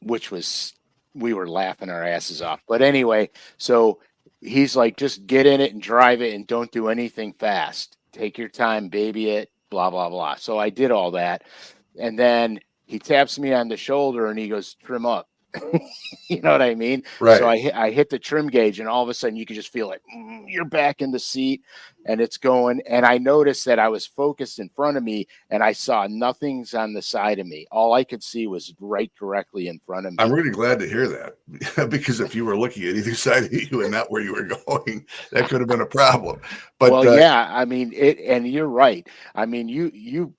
which was, we were laughing our asses off. But anyway, so he's like, just get in it and drive it and don't do anything fast. Take your time, baby it, blah, blah, blah. So I did all that. And then he taps me on the shoulder and he goes, trim up. You know what I mean? right. So I hit the trim gauge and all of a sudden you can just feel like you're back in the seat and it's going. And I noticed that I was focused in front of me and I saw nothing's on the side of me. All I could see was right directly in front of me. I'm really glad to hear that because if you were looking at either side of you and not where you were going, that could have been a problem. But well, yeah, I mean it, and you're right. I mean, you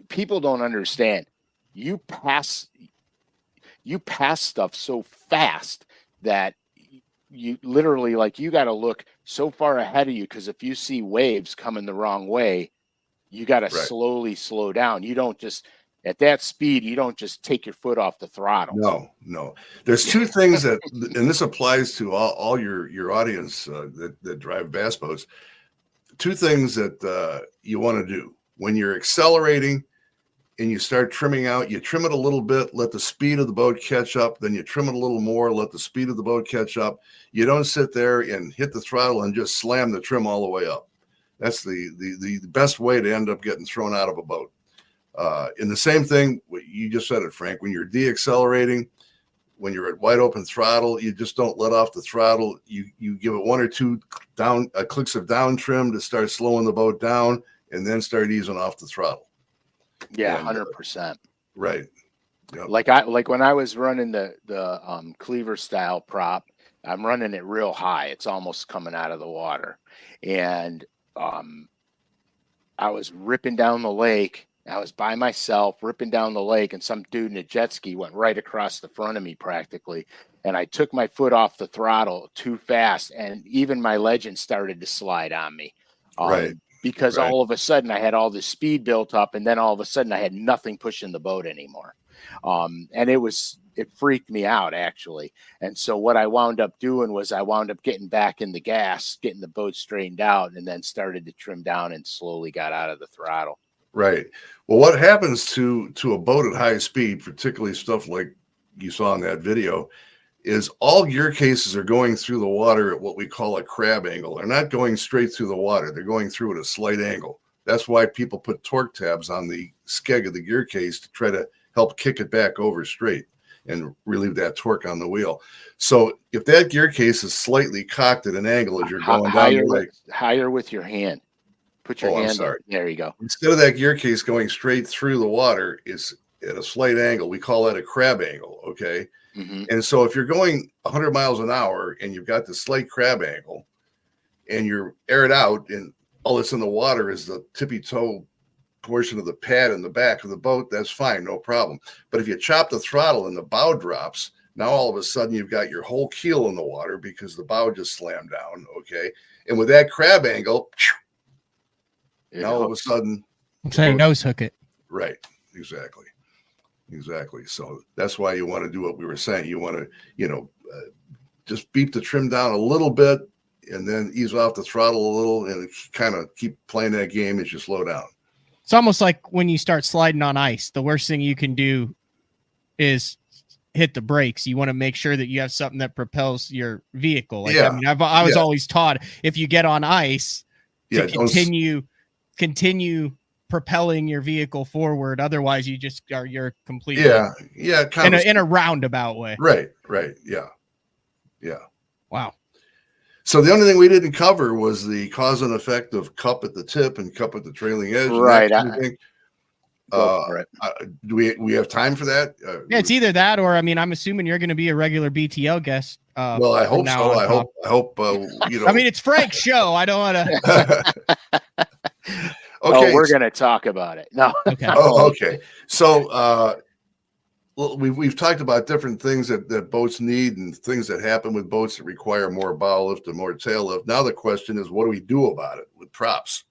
people don't understand. You pass stuff so fast that you literally, like, you got to look so far ahead of you because if you see waves coming the wrong way, you got to slowly slow down. You don't just, at that speed, you don't just take your foot off the throttle. No. There's two things that, and this applies to all your audience that drive bass boats. Two things that you want to do when you're accelerating and you start trimming out, you trim it a little bit, let the speed of the boat catch up, then you trim it a little more, let the speed of the boat catch up. You don't sit there and hit the throttle and just slam the trim all the way up. That's the best way to end up getting thrown out of a boat. And the same thing, you just said it, Frank, when you're deaccelerating, when you're at wide open throttle, you just don't let off the throttle. You give it one or two clicks of down trim to start slowing the boat down and then start easing off the throttle. Yeah, 100%. Right. Yep. Like when I was running the cleaver style prop, I'm running it real high. It's almost coming out of the water. And I was ripping down the lake. I was by myself ripping down the lake, and some dude in a jet ski went right across the front of me practically. And I took my foot off the throttle too fast, and even my legend started to slide on me. Right. Because all of a sudden I had all this speed built up, and then all of a sudden I had nothing pushing the boat anymore. And it freaked me out, actually. And so what I wound up doing was I wound up getting back in the gas, getting the boat straightened out, and then started to trim down and slowly got out of the throttle. Right. Well, what happens to a boat at high speed, particularly stuff like you saw in that video, is all gear cases are going through the water at what we call a crab angle. They're not going straight through the water. They're going through at a slight angle. That's why people put torque tabs on the skeg of the gear case to try to help kick it back over straight and relieve that torque on the wheel. So if that gear case is slightly cocked at an angle as you're going down the lake, higher with your hand. Put your hand there. There you go. Instead of that gear case going straight through the water, it's at a slight angle. We call that a crab angle. Okay. Mm-hmm. And so if you're going 100 miles an hour and you've got the slight crab angle and you're aired out and all that's in the water is the tippy toe portion of the pad in the back of the boat, that's fine, no problem. But if you chop the throttle and the bow drops, now all of a sudden you've got your whole keel in the water because the bow just slammed down. Okay. And with that crab angle, now all of a sudden, I'm saying nose hook it. Right. Exactly. So that's why you want to do what we were saying. You want to, just beep the trim down a little bit and then ease off the throttle a little and kind of keep playing that game as you slow down. It's almost like when you start sliding on ice, the worst thing you can do is hit the brakes. You want to make sure that you have something that propels your vehicle. Like, I mean, I was always taught if you get on ice to continue propelling your vehicle forward. Otherwise you just you're completely in a roundabout way. Right. Yeah. Wow. So the only thing we didn't cover was the cause and effect of cup at the tip and cup at the trailing edge. Right. Do we have time for that? Yeah, it's either that or, I mean, I'm assuming you're going to be a regular BTL guest. Well, I hope so. I hope. I mean, it's Frank's show. I don't want to. Okay. We're going to talk about it. No. Okay. Okay. So, we've talked about different things that boats need and things that happen with boats that require more bow lift and more tail lift. Now the question is, what do we do about it with props?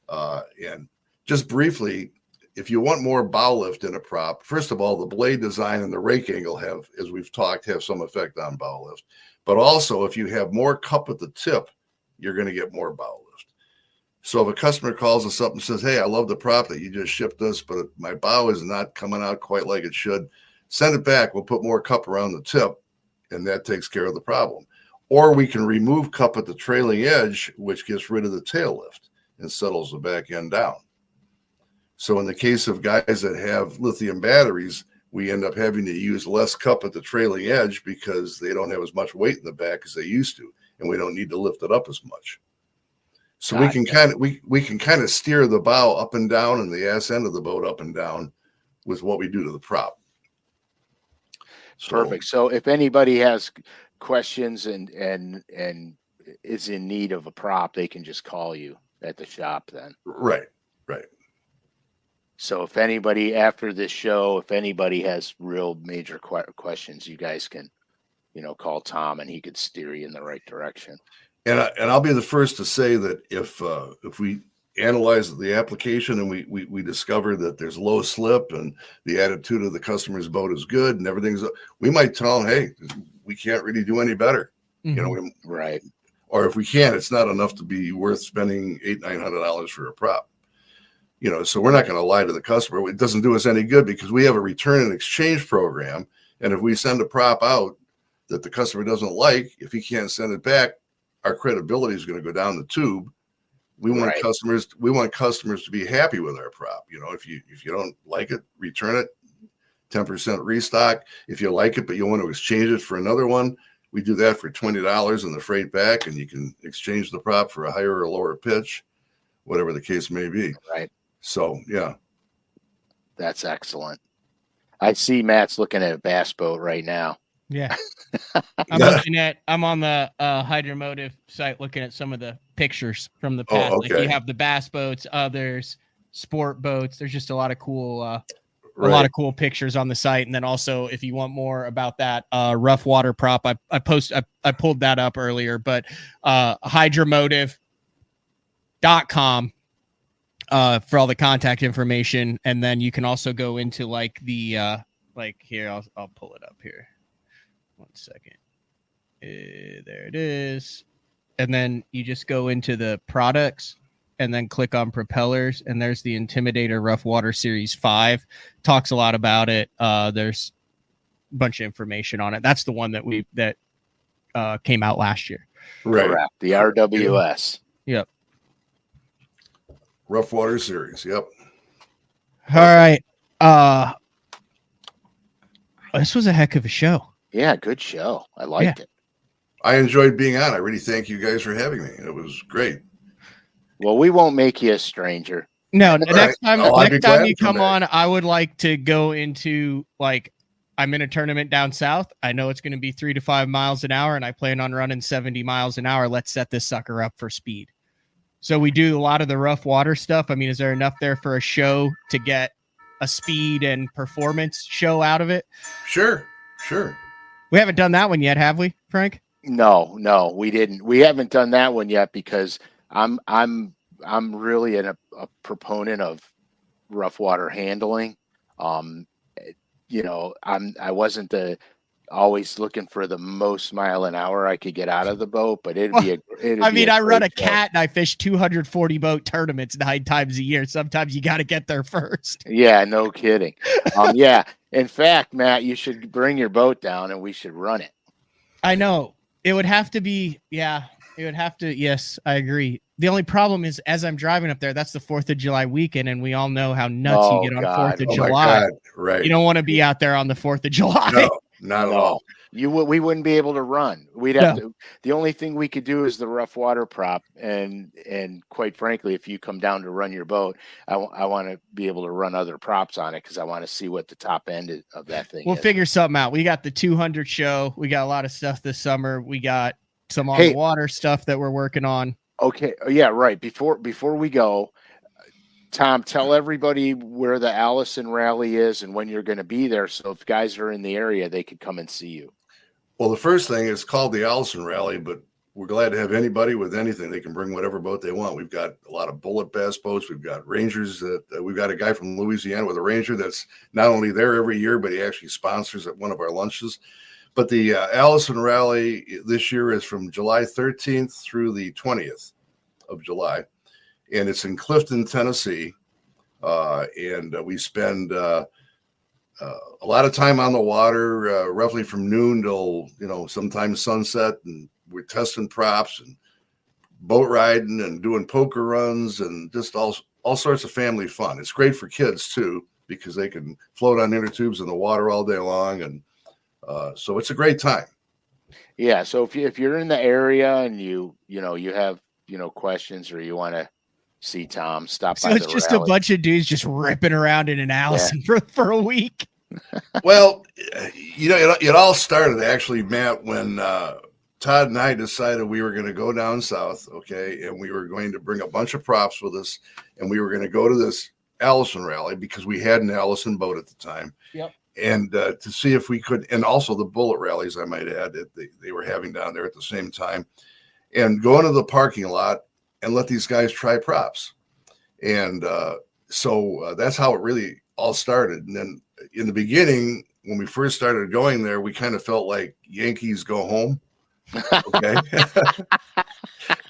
And just briefly, if you want more bow lift in a prop, first of all, the blade design and the rake angle have, as we've talked, have some effect on bow lift. But also, if you have more cup at the tip, you're going to get more bow lift. So if a customer calls us up and says, hey, I love the prop that you just shipped us, but my bow is not coming out quite like it should, send it back. We'll put more cup around the tip, and that takes care of the problem. Or we can remove cup at the trailing edge, which gets rid of the tail lift and settles the back end down. So in the case of guys that have lithium batteries, we end up having to use less cup at the trailing edge because they don't have as much weight in the back as they used to, and we don't need to lift it up as much. So we can kind of steer the bow up and down and the ass end of the boat up and down with what we do to the prop. Perfect. So if anybody has questions and is in need of a prop, they can just call you at the shop then. Right. So if anybody after this show, if anybody has real major questions, you guys can, call Thom and he could steer you in the right direction. And I'll be the first to say that if we analyze the application and we discover that there's low slip and the attitude of the customer's boat is good and everything's, we might tell them, hey, we can't really do any better. Mm-hmm. Right. Or if we can, it's not enough to be worth spending $800-900 for a prop. So we're not going to lie to the customer. It doesn't do us any good because we have a return and exchange program. And if we send a prop out that the customer doesn't like, if he can't send it back, our credibility is going to go down the tube. We want customers to be happy with our prop. If you don't like it, return it, 10% restock. If you like it, but you want to exchange it for another one, we do that for $20 and the freight back, and you can exchange the prop for a higher or lower pitch, whatever the case may be. Right. So, yeah. That's excellent. I see Matt's looking at a bass boat right now. Yeah. I'm on the Hydromotive site looking at some of the pictures from the past. Okay. Like you have the bass boats, others, sport boats. There's just a lot of cool pictures on the site. And then also if you want more about that rough water prop, I pulled that up earlier, but hydromotive.com for all the contact information. And then you can also go into like the here, I'll pull it up here. 1 second. There it is. And then you just go into the products and then click on propellers. And there's the Intimidator Rough Water Series 5. Talks a lot about it. There's a bunch of information on it. That's the one that came out last year. Right. Correct. The RWS. Yep. Rough Water Series. Yep. All right. This was a heck of a show. Yeah, good show. I liked it. I enjoyed being on. I really thank you guys for having me. It was great. Well, we won't make you a stranger. No, next time you come on, I would like to go into I'm in a tournament down south. I know it's going to be 3 to 5 miles an hour, and I plan on running 70 miles an hour. Let's set this sucker up for speed. So we do a lot of the rough water stuff. I mean, is there enough there for a show to get a speed and performance show out of it? Sure. We haven't done that one yet, have we, Frank? No, we didn't. We haven't done that one yet because I'm really a proponent of rough water handling. You know, I wasn't always looking for the most mile an hour I could get out of the boat, but I run a cat and I fish 240 boat tournaments 9 times a year. Sometimes you got to get there first. Yeah, no kidding. Yeah. In fact, Matt, you should bring your boat down and we should run it. I know it would have to be. Yeah, it would have to. Yes, I agree. The only problem is as I'm driving up there, that's the 4th of July weekend. And we all know how nuts you get on 4th of July. Right. You don't want to be out there on the 4th of July. No, not at all. We wouldn't be able to run. We'd have to. The only thing we could do is the rough water prop, and quite frankly, if you come down to run your boat, I want to be able to run other props on it because I want to see what the top end of that thing. We'll figure something out. We got the 200 show. We got a lot of stuff this summer. We got some on the water stuff that we're working on. Okay, yeah, right. Before we go, Tom, tell everybody where the Allison Rally is and when you're going to be there. So if guys are in the area, they could come and see you. Well, the first thing is called the Allison Rally, but we're glad to have anybody with anything. They can bring whatever boat they want. We've got a lot of bullet bass boats. We've got Rangers. We've got a guy from Louisiana with a Ranger that's not only there every year, but he actually sponsors at one of our lunches. But the Allison Rally this year is from July 13th through the 20th of July. And it's in Clifton, Tennessee. And we spend a lot of time on the water, roughly from noon till, sometimes sunset. And we're testing props and boat riding and doing poker runs and just all sorts of family fun. It's great for kids, too, because they can float on inner tubes in the water all day long. And so it's a great time. Yeah. So if you're in the area and you have, questions or you want to see Tom, stop by. So it's just a bunch of dudes just ripping around in an Allison for a week. Well, it all started actually, Matt, when Todd and I decided we were going to go down south, okay, and we were going to bring a bunch of props with us, and we were going to go to this Allison Rally because we had an Allison boat at the time. Yep. And to see if we could, and also the bullet rallies, I might add, that they were having down there at the same time, and go into the parking lot and let these guys try props. And so that's how it really all started. And then in the beginning, when we first started going there, we kind of felt like Yankees go home. Okay.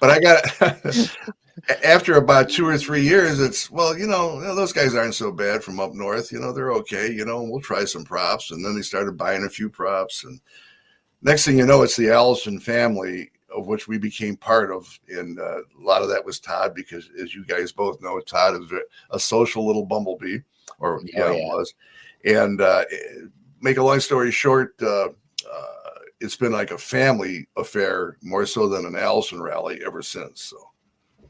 But I got, after about 2 or 3 years, it's, those guys aren't so bad from up north. They're okay, we'll try some props. And then they started buying a few props. And next thing you know, it's the Allison family, of which we became part of. And a lot of that was Todd, because as you guys both know, Todd is a social little bumblebee, or was. And make a long story short, it's been like a family affair more so than an Allison Rally ever since. So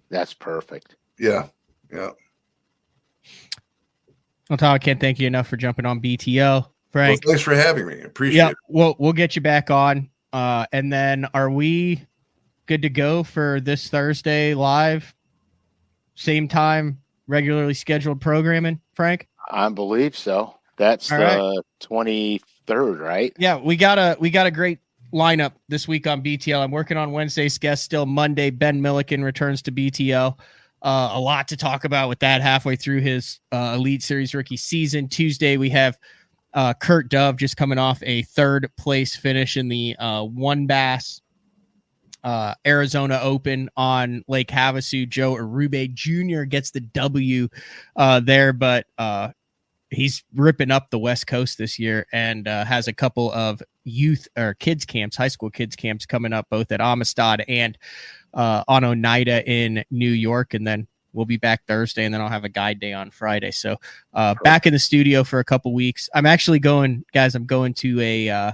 that's perfect. Yeah. Well, Tom, I can't thank you enough for jumping on BTO. Frank, well, thanks for having me. Appreciate it. We'll get you back on. And then are we good to go for this Thursday live? Same time, regularly scheduled programming, Frank? I believe so. That's the 23rd, right? Yeah, we got a great lineup this week on BTL. I'm working on Wednesday's guest still. Monday, Ben Milliken returns to BTL. A lot to talk about with that halfway through his Elite Series rookie season. Tuesday, we have Kurt Dove just coming off a 3rd place finish in the One Bass Arizona Open on Lake Havasu. Joe Arube Jr. gets the W there, but he's ripping up the West Coast this year and has a couple of youth or kids camps, high school kids camps coming up both at Amistad and on Oneida in New York. And then we'll be back Thursday, and then I'll have a guide day on Friday. So back in the studio for a couple weeks. I'm actually going to a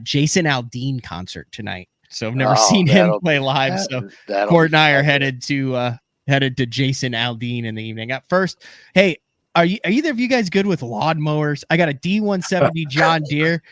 Jason Aldean concert tonight. So I've never seen him play live. So Court and I are headed to Jason Aldean in the evening. At first, hey, are either of you guys good with lawnmowers? I got a D170 John Deere.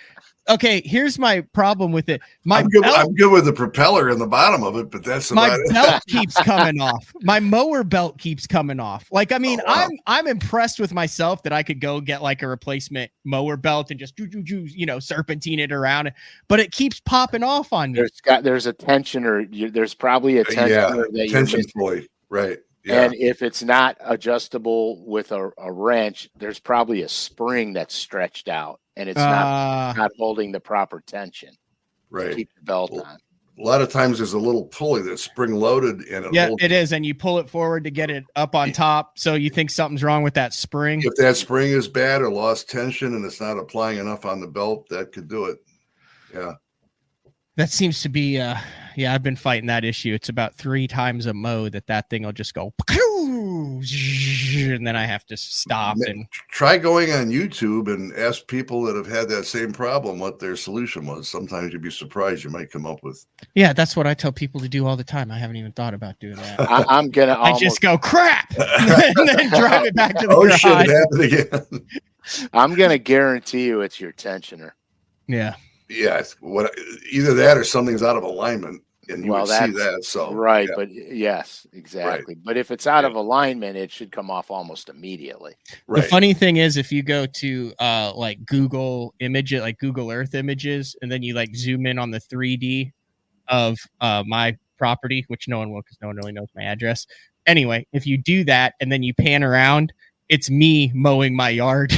Okay, here's my problem with it. I'm good with the propeller in the bottom of it, but that's my belt keeps coming off. My mower belt keeps coming off. Like, I mean, wow. I'm impressed with myself that I could go get like a replacement mower belt and just serpentine it around, but it keeps popping off on me. There's a tensioner. There's probably a tensioner tension pulley, right? Yeah. And if it's not adjustable with a wrench, there's probably a spring that's stretched out and it's not holding the proper tension to Right. keep the belt on. A lot of times there's a little pulley that's spring loaded and Yeah, holds. it is. And you pull it forward to get it up on top. So you think something's wrong with that spring. If that spring is bad or lost tension and it's not applying enough on the belt, that could do it. Yeah. That seems to be, I've been fighting that issue. It's about 3 times a mow that thing will just go, and then I have to stop. And try going on YouTube and ask people that have had that same problem what their solution was. Sometimes you'd be surprised you might come up with. Yeah, that's what I tell people to do all the time. I haven't even thought about doing that. I'm gonna. I just go crap and then drive it back to the garage. Shit, it happened again. I'm gonna guarantee you it's your tensioner. Yeah. Yeah, either that or something's out of alignment, and you would see that. So right, yeah. but yes, exactly. Right. But if it's out of alignment, it should come off almost immediately. Right. The funny thing is, if you go to like Google Images, like Google Earth Images, and then you like zoom in on the 3D of my property, which no one will because no one really knows my address. Anyway, if you do that and then you pan around, it's me mowing my yard.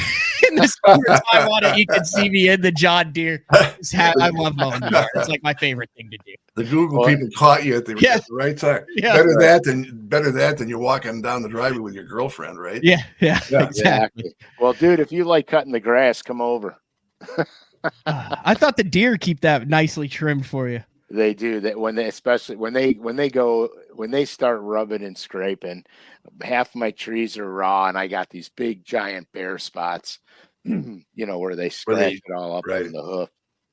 In the summertime on it, you can see me in the John Deere. I love mowing the yard. It's like my favorite thing to do. The Google people caught you at the right time. Yeah. Better that than you're walking down the driveway with your girlfriend, right? Yeah, exactly. Well, dude, if you like cutting the grass, come over. I thought the deer keep that nicely trimmed for you. They do that especially when they start rubbing and scraping. Half my trees are raw, and I got these big giant bare spots. Where they scratch it all up in the hoof.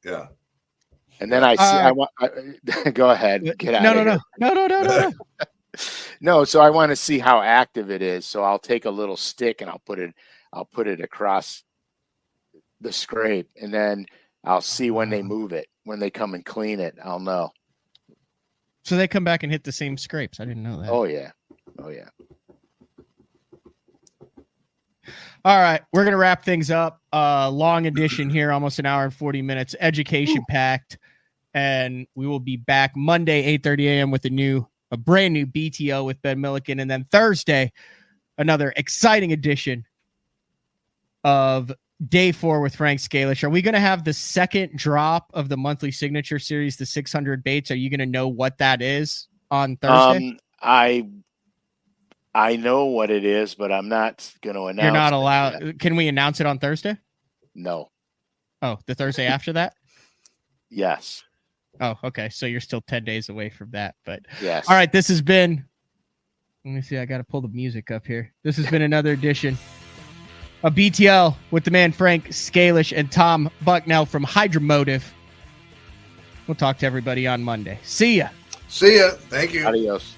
Yeah. And then go ahead. Get out of here. No. No, so I want to see how active it is. So I'll take a little stick and I'll put it across the scrape, and then I'll see when they move it. When they come and clean it, I'll know. So they come back and hit the same scrapes. I didn't know that. Oh yeah. All right, we're gonna wrap things up. Long edition here, almost an hour and 40 minutes, education packed, and we will be back Monday 8:30 a.m. with a brand new BTO with Ben Milliken, and then Thursday another exciting edition of Day 4 with Frank Scalish. Are we going to have the second drop of the monthly signature series, the 600 baits? Are you going to know what that is on Thursday? I know what it is, but I'm not going to announce. You're not allowed. Can we announce it on Thursday? No. Oh, the Thursday after that? Yes. Oh, okay. So you're still 10 days away from that, but yes. All right. This has been, let me see. I got to pull the music up here. This has been another edition of BTL with the man Frank Scalish and Thom Bucknell from Hydromotive. We'll talk to everybody on Monday. See ya. See ya. Thank you. Adios.